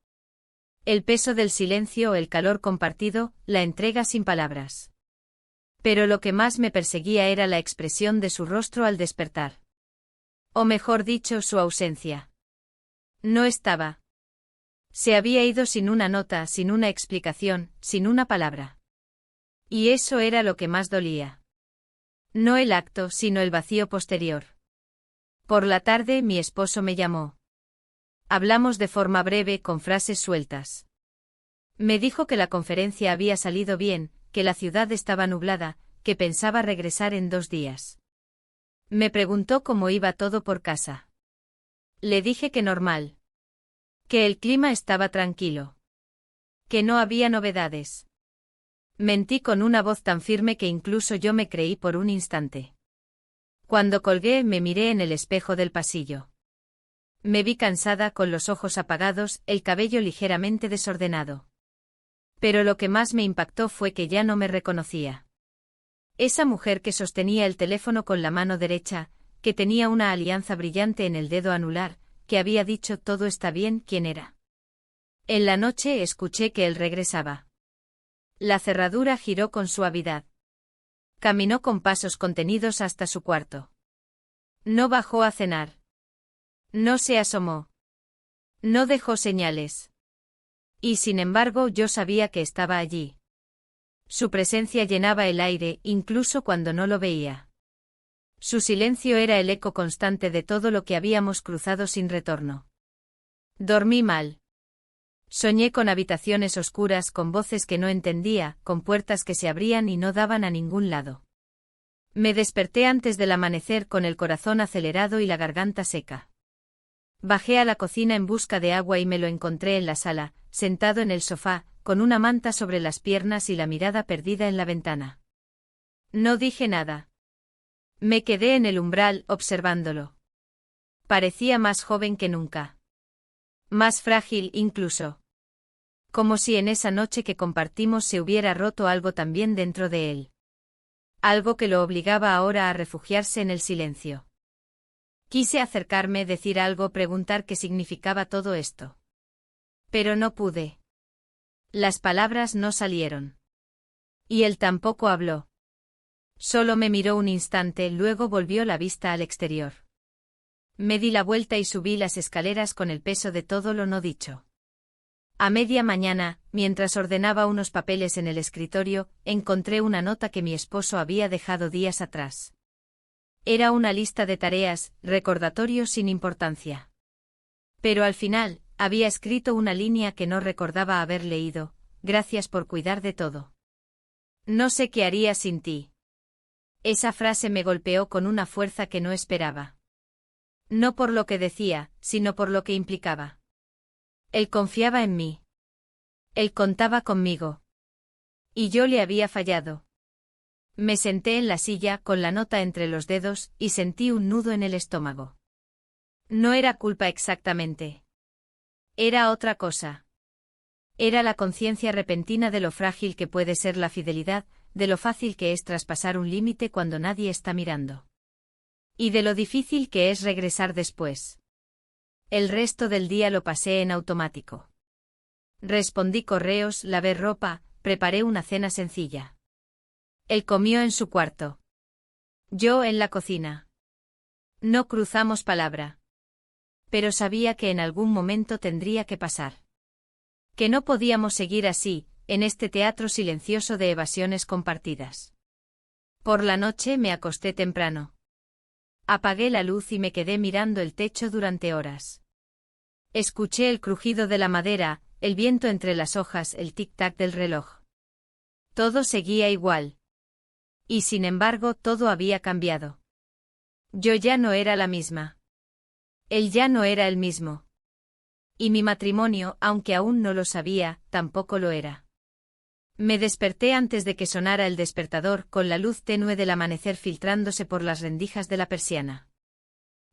El peso del silencio, el calor compartido, la entrega sin palabras. Pero lo que más me perseguía era la expresión de su rostro al despertar. O mejor dicho, su ausencia. No estaba. Se había ido sin una nota, sin una explicación, sin una palabra. Y eso era lo que más dolía. No el acto, sino el vacío posterior. Por la tarde mi esposo me llamó. Hablamos de forma breve, con frases sueltas. Me dijo que la conferencia había salido bien, que la ciudad estaba nublada, que pensaba regresar en 2 días. Me preguntó cómo iba todo por casa. Le dije que normal. Que el clima estaba tranquilo. Que no había novedades. Mentí con una voz tan firme que incluso yo me creí por un instante. Cuando colgué me miré en el espejo del pasillo. Me vi cansada, con los ojos apagados, el cabello ligeramente desordenado. Pero lo que más me impactó fue que ya no me reconocía. Esa mujer que sostenía el teléfono con la mano derecha, que tenía una alianza brillante en el dedo anular, que había dicho todo está bien, ¿quién era? En la noche escuché que él regresaba. La cerradura giró con suavidad. Caminó con pasos contenidos hasta su cuarto. No bajó a cenar. No se asomó. No dejó señales. Y sin embargo yo sabía que estaba allí. Su presencia llenaba el aire, incluso cuando no lo veía. Su silencio era el eco constante de todo lo que habíamos cruzado sin retorno. Dormí mal. Soñé con habitaciones oscuras, con voces que no entendía, con puertas que se abrían y no daban a ningún lado. Me desperté antes del amanecer con el corazón acelerado y la garganta seca. Bajé a la cocina en busca de agua y me lo encontré en la sala, sentado en el sofá, con una manta sobre las piernas y la mirada perdida en la ventana. No dije nada. Me quedé en el umbral, observándolo. Parecía más joven que nunca. Más frágil incluso. Como si en esa noche que compartimos se hubiera roto algo también dentro de él. Algo que lo obligaba ahora a refugiarse en el silencio. Quise acercarme, decir algo, preguntar qué significaba todo esto. Pero no pude. Las palabras no salieron. Y él tampoco habló. Solo me miró un instante, luego volvió la vista al exterior. Me di la vuelta y subí las escaleras con el peso de todo lo no dicho. A media mañana, mientras ordenaba unos papeles en el escritorio, encontré una nota que mi esposo había dejado días atrás. Era una lista de tareas, recordatorios sin importancia. Pero al final, había escrito una línea que no recordaba haber leído: gracias por cuidar de todo. No sé qué haría sin ti. Esa frase me golpeó con una fuerza que no esperaba. No por lo que decía, sino por lo que implicaba. Él confiaba en mí. Él contaba conmigo. Y yo le había fallado. Me senté en la silla con la nota entre los dedos y sentí un nudo en el estómago. No era culpa exactamente. Era otra cosa. Era la conciencia repentina de lo frágil que puede ser la fidelidad, de lo fácil que es traspasar un límite cuando nadie está mirando. Y de lo difícil que es regresar después. El resto del día lo pasé en automático. Respondí correos, lavé ropa, preparé una cena sencilla. Él comió en su cuarto. Yo en la cocina. No cruzamos palabra. Pero sabía que en algún momento tendría que pasar. Que no podíamos seguir así, en este teatro silencioso de evasiones compartidas. Por la noche me acosté temprano. Apagué la luz y me quedé mirando el techo durante horas. Escuché el crujido de la madera, el viento entre las hojas, el tic-tac del reloj. Todo seguía igual. Y sin embargo todo había cambiado. Yo ya no era la misma. Él ya no era el mismo. Y mi matrimonio, aunque aún no lo sabía, tampoco lo era. Me desperté antes de que sonara el despertador, con la luz tenue del amanecer filtrándose por las rendijas de la persiana.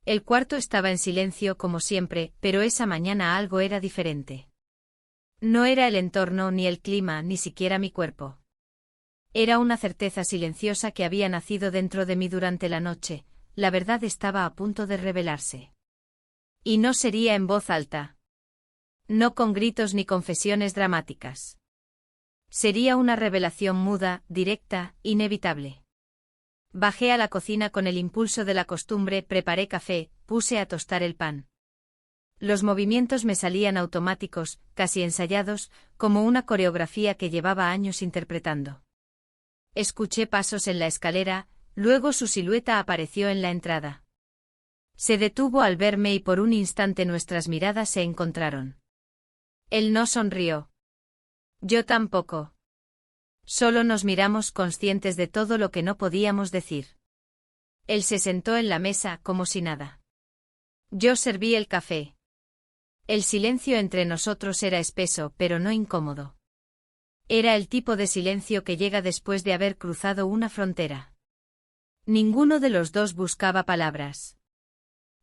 El cuarto estaba en silencio como siempre, pero esa mañana algo era diferente. No era el entorno, ni el clima, ni siquiera mi cuerpo. Era una certeza silenciosa que había nacido dentro de mí durante la noche. La verdad estaba a punto de revelarse. Y no sería en voz alta. No con gritos ni confesiones dramáticas. Sería una revelación muda, directa, inevitable. Bajé a la cocina con el impulso de la costumbre, preparé café, puse a tostar el pan. Los movimientos me salían automáticos, casi ensayados, como una coreografía que llevaba años interpretando. Escuché pasos en la escalera, luego su silueta apareció en la entrada. Se detuvo al verme y por un instante nuestras miradas se encontraron. Él no sonrió. Yo tampoco. Solo nos miramos, conscientes de todo lo que no podíamos decir. Él se sentó en la mesa como si nada. Yo serví el café. El silencio entre nosotros era espeso, pero no incómodo. Era el tipo de silencio que llega después de haber cruzado una frontera. Ninguno de los dos buscaba palabras.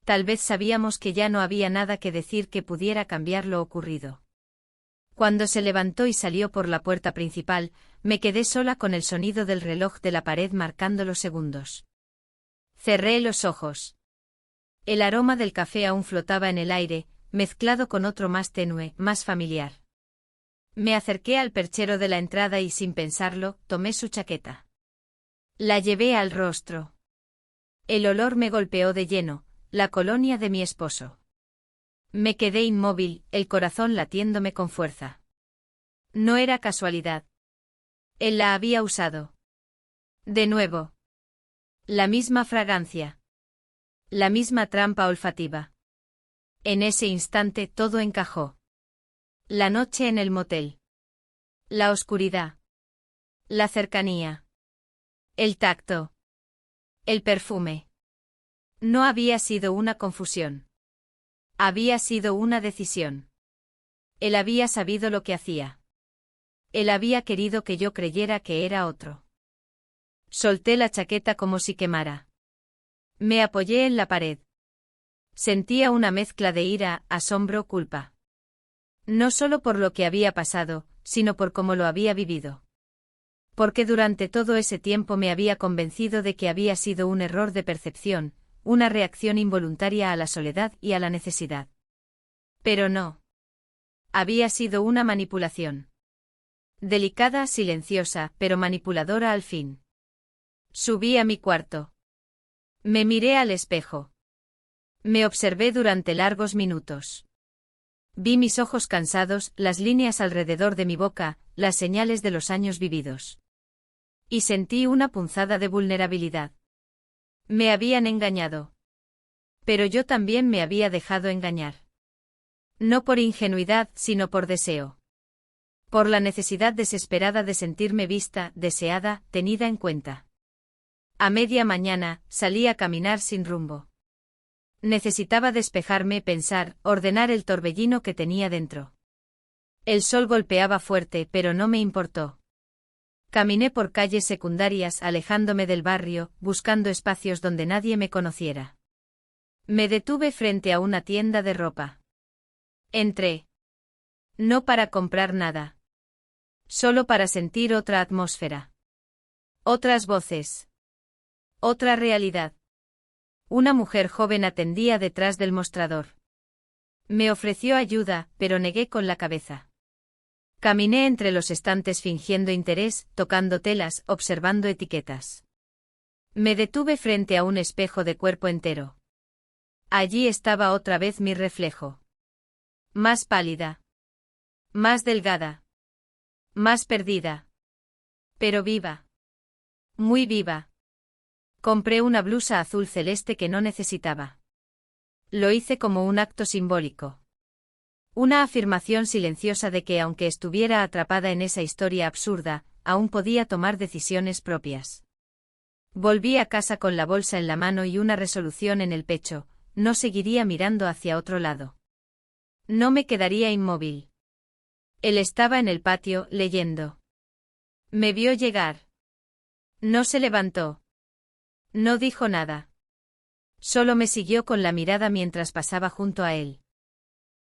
Tal vez sabíamos que ya no había nada que decir que pudiera cambiar lo ocurrido. Cuando se levantó y salió por la puerta principal, me quedé sola con el sonido del reloj de la pared marcando los segundos. Cerré los ojos. El aroma del café aún flotaba en el aire, mezclado con otro más tenue, más familiar. Me acerqué al perchero de la entrada y sin pensarlo, tomé su chaqueta. La llevé al rostro. El olor me golpeó de lleno, la colonia de mi esposo. Me quedé inmóvil, el corazón latiéndome con fuerza. No era casualidad. Él la había usado. De nuevo. La misma fragancia. La misma trampa olfativa. En ese instante todo encajó. La noche en el motel. La oscuridad. La cercanía. El tacto. El perfume. No había sido una confusión. Había sido una decisión. Él había sabido lo que hacía. Él había querido que yo creyera que era otro. Solté la chaqueta como si quemara. Me apoyé en la pared. Sentía una mezcla de ira, asombro, culpa. No solo por lo que había pasado, sino por cómo lo había vivido. Porque durante todo ese tiempo me había convencido de que había sido un error de percepción, una reacción involuntaria a la soledad y a la necesidad. Pero no. Había sido una manipulación. Delicada, silenciosa, pero manipuladora al fin. Subí a mi cuarto. Me miré al espejo. Me observé durante largos minutos. Vi mis ojos cansados, las líneas alrededor de mi boca, las señales de los años vividos. Y sentí una punzada de vulnerabilidad. Me habían engañado. Pero yo también me había dejado engañar. No por ingenuidad, sino por deseo. Por la necesidad desesperada de sentirme vista, deseada, tenida en cuenta. A media mañana, salí a caminar sin rumbo. Necesitaba despejarme, pensar, ordenar el torbellino que tenía dentro. El sol golpeaba fuerte, pero no me importó. Caminé por calles secundarias, alejándome del barrio, buscando espacios donde nadie me conociera. Me detuve frente a una tienda de ropa. Entré. No para comprar nada. Solo para sentir otra atmósfera. Otras voces. Otra realidad. Una mujer joven atendía detrás del mostrador. Me ofreció ayuda, pero negué con la cabeza. Caminé entre los estantes fingiendo interés, tocando telas, observando etiquetas. Me detuve frente a un espejo de cuerpo entero. Allí estaba otra vez mi reflejo. Más pálida. Más delgada. Más perdida. Pero viva. Muy viva. Compré una blusa azul celeste que no necesitaba. Lo hice como un acto simbólico. Una afirmación silenciosa de que aunque estuviera atrapada en esa historia absurda, aún podía tomar decisiones propias. Volví a casa con la bolsa en la mano y una resolución en el pecho, no seguiría mirando hacia otro lado. No me quedaría inmóvil. Él estaba en el patio, leyendo. Me vio llegar. No se levantó. No dijo nada. Solo me siguió con la mirada mientras pasaba junto a él.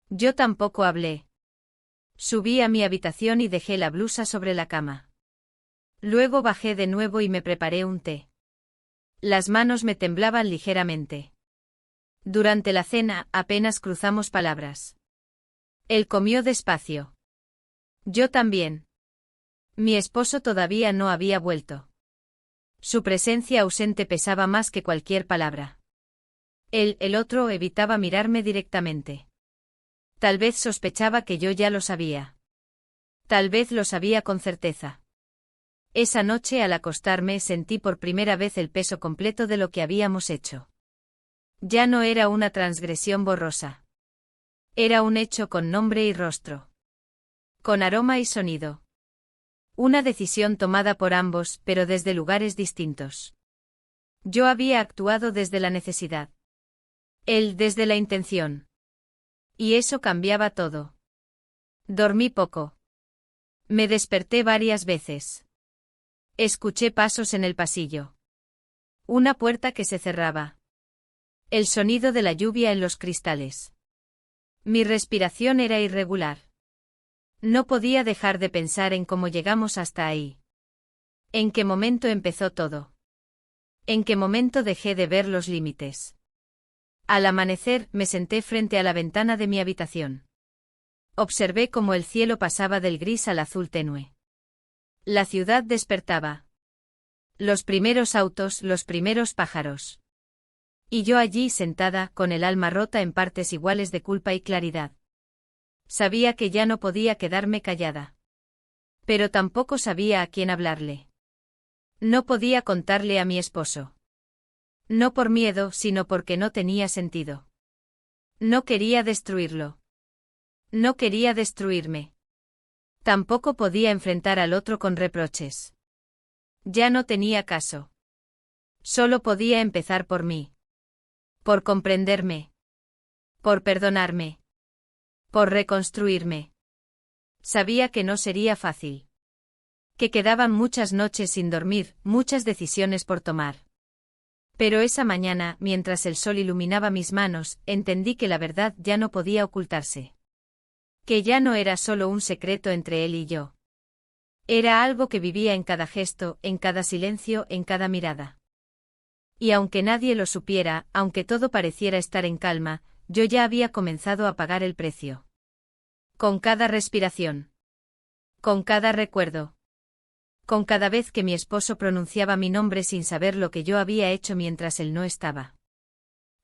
Yo tampoco hablé. Subí a mi habitación y dejé la blusa sobre la cama. Luego bajé de nuevo y me preparé un té. Las manos me temblaban ligeramente. Durante la cena apenas cruzamos palabras. Él comió despacio. Yo también. Mi esposo todavía no había vuelto. Su presencia ausente pesaba más que cualquier palabra. Él, el otro, evitaba mirarme directamente. Tal vez sospechaba que yo ya lo sabía. Tal vez lo sabía con certeza. Esa noche al acostarme sentí por primera vez el peso completo de lo que habíamos hecho. Ya no era una transgresión borrosa. Era un hecho con nombre y rostro. Con aroma y sonido. Una decisión tomada por ambos, pero desde lugares distintos. Yo había actuado desde la necesidad. Él desde la intención. Y eso cambiaba todo. Dormí poco. Me desperté varias veces. Escuché pasos en el pasillo. Una puerta que se cerraba. El sonido de la lluvia en los cristales. Mi respiración era irregular. No podía dejar de pensar en cómo llegamos hasta ahí. ¿En qué momento empezó todo? ¿En qué momento dejé de ver los límites? Al amanecer, me senté frente a la ventana de mi habitación. Observé cómo el cielo pasaba del gris al azul tenue. La ciudad despertaba. Los primeros autos, los primeros pájaros. Y yo allí sentada, con el alma rota en partes iguales de culpa y claridad. Sabía que ya no podía quedarme callada. Pero tampoco sabía a quién hablarle. No podía contarle a mi esposo. No por miedo, sino porque no tenía sentido. No quería destruirlo. No quería destruirme. Tampoco podía enfrentar al otro con reproches. Ya no tenía caso. Solo podía empezar por mí. Por comprenderme. Por perdonarme. Por reconstruirme. Sabía que no sería fácil. Que quedaban muchas noches sin dormir, muchas decisiones por tomar. Pero esa mañana, mientras el sol iluminaba mis manos, entendí que la verdad ya no podía ocultarse. Que ya no era solo un secreto entre él y yo. Era algo que vivía en cada gesto, en cada silencio, en cada mirada. Y aunque nadie lo supiera, aunque todo pareciera estar en calma, yo ya había comenzado a pagar el precio. Con cada respiración. Con cada recuerdo. Con cada vez que mi esposo pronunciaba mi nombre sin saber lo que yo había hecho mientras él no estaba.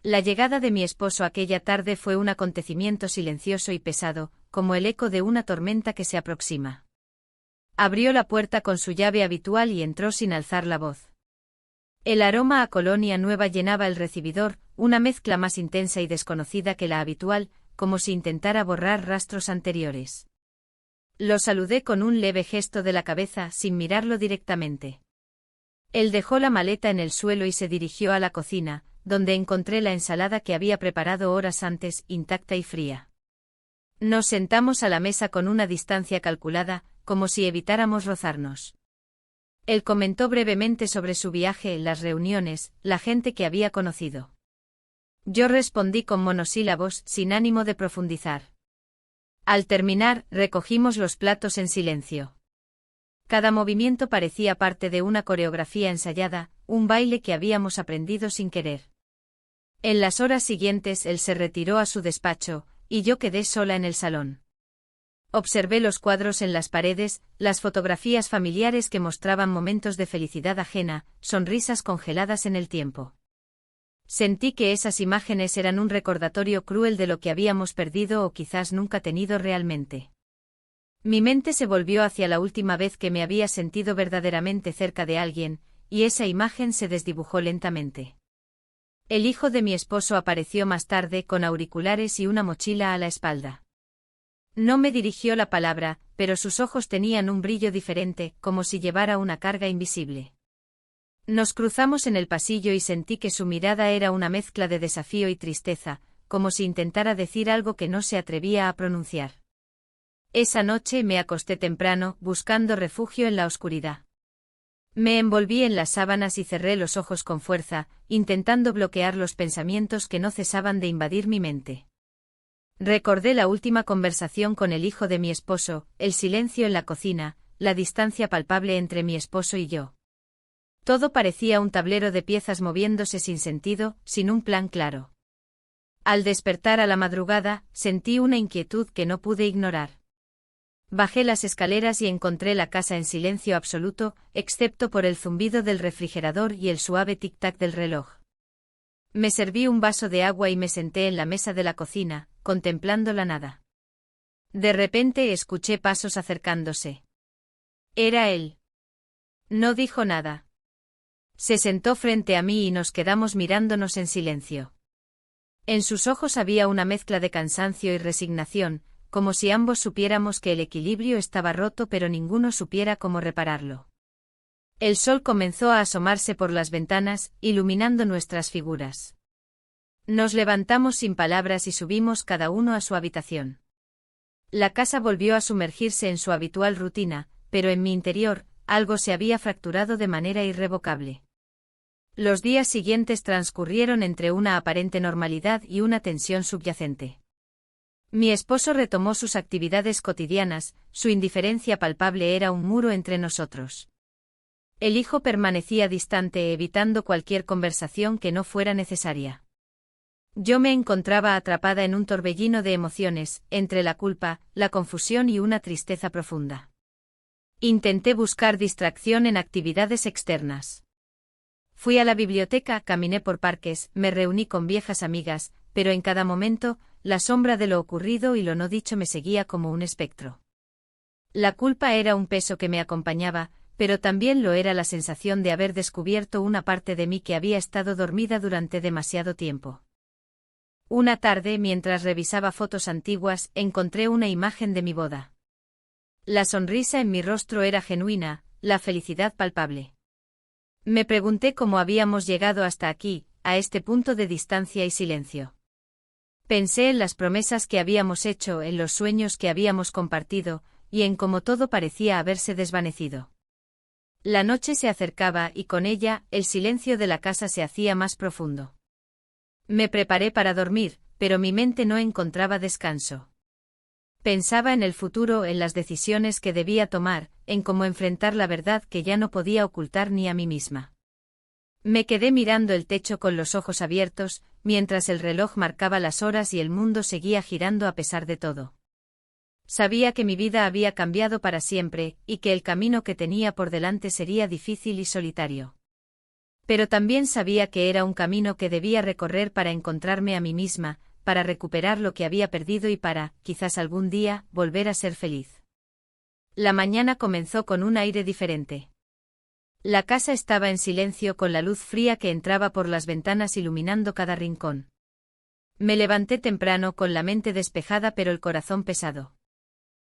La llegada de mi esposo aquella tarde fue un acontecimiento silencioso y pesado, como el eco de una tormenta que se aproxima. Abrió la puerta con su llave habitual y entró sin alzar la voz. El aroma a colonia nueva llenaba el recibidor, una mezcla más intensa y desconocida que la habitual, como si intentara borrar rastros anteriores. Lo saludé con un leve gesto de la cabeza, sin mirarlo directamente. Él dejó la maleta en el suelo y se dirigió a la cocina, donde encontré la ensalada que había preparado horas antes, intacta y fría. Nos sentamos a la mesa con una distancia calculada, como si evitáramos rozarnos. Él comentó brevemente sobre su viaje, las reuniones, la gente que había conocido. Yo respondí con monosílabos, sin ánimo de profundizar. Al terminar, recogimos los platos en silencio. Cada movimiento parecía parte de una coreografía ensayada, un baile que habíamos aprendido sin querer. En las horas siguientes él se retiró a su despacho, y yo quedé sola en el salón. Observé los cuadros en las paredes, las fotografías familiares que mostraban momentos de felicidad ajena, sonrisas congeladas en el tiempo. Sentí que esas imágenes eran un recordatorio cruel de lo que habíamos perdido o quizás nunca tenido realmente. Mi mente se volvió hacia la última vez que me había sentido verdaderamente cerca de alguien, y esa imagen se desdibujó lentamente. El hijo de mi esposo apareció más tarde con auriculares y una mochila a la espalda. No me dirigió la palabra, pero sus ojos tenían un brillo diferente, como si llevara una carga invisible. Nos cruzamos en el pasillo y sentí que su mirada era una mezcla de desafío y tristeza, como si intentara decir algo que no se atrevía a pronunciar. Esa noche me acosté temprano, buscando refugio en la oscuridad. Me envolví en las sábanas y cerré los ojos con fuerza, intentando bloquear los pensamientos que no cesaban de invadir mi mente. Recordé la última conversación con el hijo de mi esposo, el silencio en la cocina, la distancia palpable entre mi esposo y yo. Todo parecía un tablero de piezas moviéndose sin sentido, sin un plan claro. Al despertar a la madrugada, sentí una inquietud que no pude ignorar. Bajé las escaleras y encontré la casa en silencio absoluto, excepto por el zumbido del refrigerador y el suave tic-tac del reloj. Me serví un vaso de agua y me senté en la mesa de la cocina, contemplando la nada. De repente escuché pasos acercándose. Era él. No dijo nada. Se sentó frente a mí y nos quedamos mirándonos en silencio. En sus ojos había una mezcla de cansancio y resignación, como si ambos supiéramos que el equilibrio estaba roto pero ninguno supiera cómo repararlo. El sol comenzó a asomarse por las ventanas, iluminando nuestras figuras. Nos levantamos sin palabras y subimos cada uno a su habitación. La casa volvió a sumergirse en su habitual rutina, pero en mi interior, algo se había fracturado de manera irrevocable. Los días siguientes transcurrieron entre una aparente normalidad y una tensión subyacente. Mi esposo retomó sus actividades cotidianas, su indiferencia palpable era un muro entre nosotros. El hijo permanecía distante evitando cualquier conversación que no fuera necesaria. Yo me encontraba atrapada en un torbellino de emociones, entre la culpa, la confusión y una tristeza profunda. Intenté buscar distracción en actividades externas. Fui a la biblioteca, caminé por parques, me reuní con viejas amigas, pero en cada momento, la sombra de lo ocurrido y lo no dicho me seguía como un espectro. La culpa era un peso que me acompañaba, pero también lo era la sensación de haber descubierto una parte de mí que había estado dormida durante demasiado tiempo. Una tarde, mientras revisaba fotos antiguas, encontré una imagen de mi boda. La sonrisa en mi rostro era genuina, la felicidad palpable. Me pregunté cómo habíamos llegado hasta aquí, a este punto de distancia y silencio. Pensé en las promesas que habíamos hecho, en los sueños que habíamos compartido, y en cómo todo parecía haberse desvanecido. La noche se acercaba y con ella, el silencio de la casa se hacía más profundo. Me preparé para dormir, pero mi mente no encontraba descanso. Pensaba en el futuro, en las decisiones que debía tomar, en cómo enfrentar la verdad que ya no podía ocultar ni a mí misma. Me quedé mirando el techo con los ojos abiertos, mientras el reloj marcaba las horas y el mundo seguía girando a pesar de todo. Sabía que mi vida había cambiado para siempre, y que el camino que tenía por delante sería difícil y solitario. Pero también sabía que era un camino que debía recorrer para encontrarme a mí misma, para recuperar lo que había perdido y para, quizás algún día, volver a ser feliz. La mañana comenzó con un aire diferente. La casa estaba en silencio con la luz fría que entraba por las ventanas iluminando cada rincón. Me levanté temprano con la mente despejada pero el corazón pesado.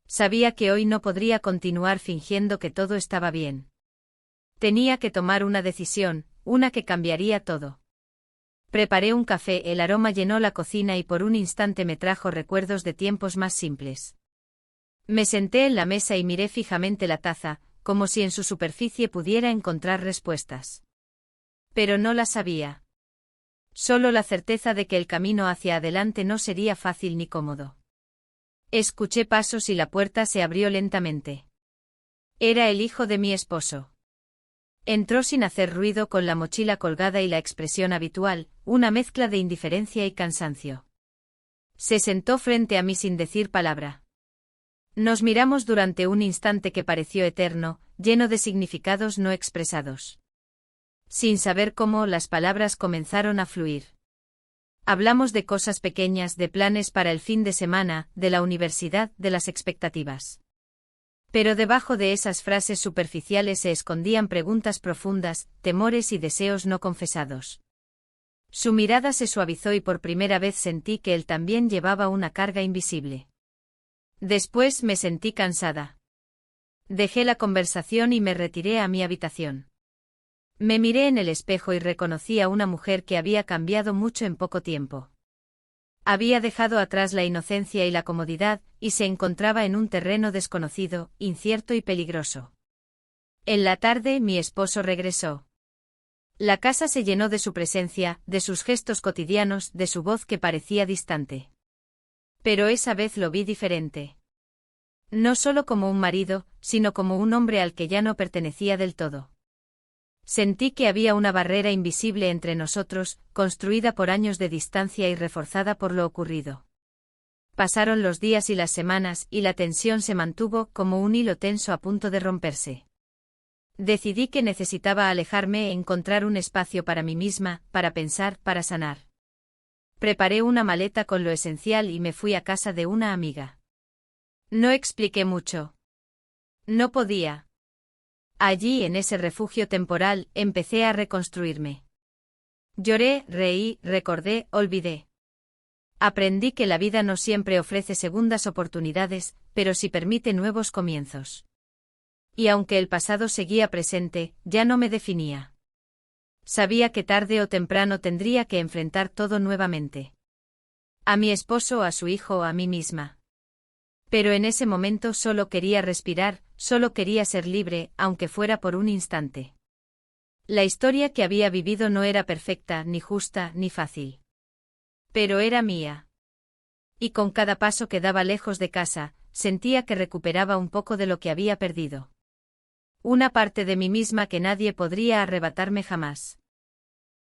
Sabía que hoy no podría continuar fingiendo que todo estaba bien. Tenía que tomar una decisión, una que cambiaría todo. Preparé un café, el aroma llenó la cocina y por un instante me trajo recuerdos de tiempos más simples. Me senté en la mesa y miré fijamente la taza, como si en su superficie pudiera encontrar respuestas. Pero no las había. Solo la certeza de que el camino hacia adelante no sería fácil ni cómodo. Escuché pasos y la puerta se abrió lentamente. Era el hijo de mi esposo. Entró sin hacer ruido con la mochila colgada y la expresión habitual, una mezcla de indiferencia y cansancio. Se sentó frente a mí sin decir palabra. Nos miramos durante un instante que pareció eterno, lleno de significados no expresados. Sin saber cómo, las palabras comenzaron a fluir. Hablamos de cosas pequeñas, de planes para el fin de semana, de la universidad, de las expectativas. Pero debajo de esas frases superficiales se escondían preguntas profundas, temores y deseos no confesados. Su mirada se suavizó y por primera vez sentí que él también llevaba una carga invisible. Después me sentí cansada. Dejé la conversación y me retiré a mi habitación. Me miré en el espejo y reconocí a una mujer que había cambiado mucho en poco tiempo. Había dejado atrás la inocencia y la comodidad, y se encontraba en un terreno desconocido, incierto y peligroso. En la tarde mi esposo regresó. La casa se llenó de su presencia, de sus gestos cotidianos, de su voz que parecía distante. Pero esa vez lo vi diferente. No solo como un marido, sino como un hombre al que ya no pertenecía del todo. Sentí que había una barrera invisible entre nosotros, construida por años de distancia y reforzada por lo ocurrido. Pasaron los días y las semanas, y la tensión se mantuvo como un hilo tenso a punto de romperse. Decidí que necesitaba alejarme e encontrar un espacio para mí misma, para pensar, para sanar. Preparé una maleta con lo esencial y me fui a casa de una amiga. No expliqué mucho. No podía. Allí, en ese refugio temporal, empecé a reconstruirme. Lloré, reí, recordé, olvidé. Aprendí que la vida no siempre ofrece segundas oportunidades, pero sí permite nuevos comienzos. Y aunque el pasado seguía presente, ya no me definía. Sabía que tarde o temprano tendría que enfrentar todo nuevamente. A mi esposo, a su hijo, a mí misma. Pero en ese momento solo quería respirar, solo quería ser libre, aunque fuera por un instante. La historia que había vivido no era perfecta, ni justa, ni fácil. Pero era mía. Y con cada paso que daba lejos de casa, sentía que recuperaba un poco de lo que había perdido. Una parte de mí misma que nadie podría arrebatarme jamás.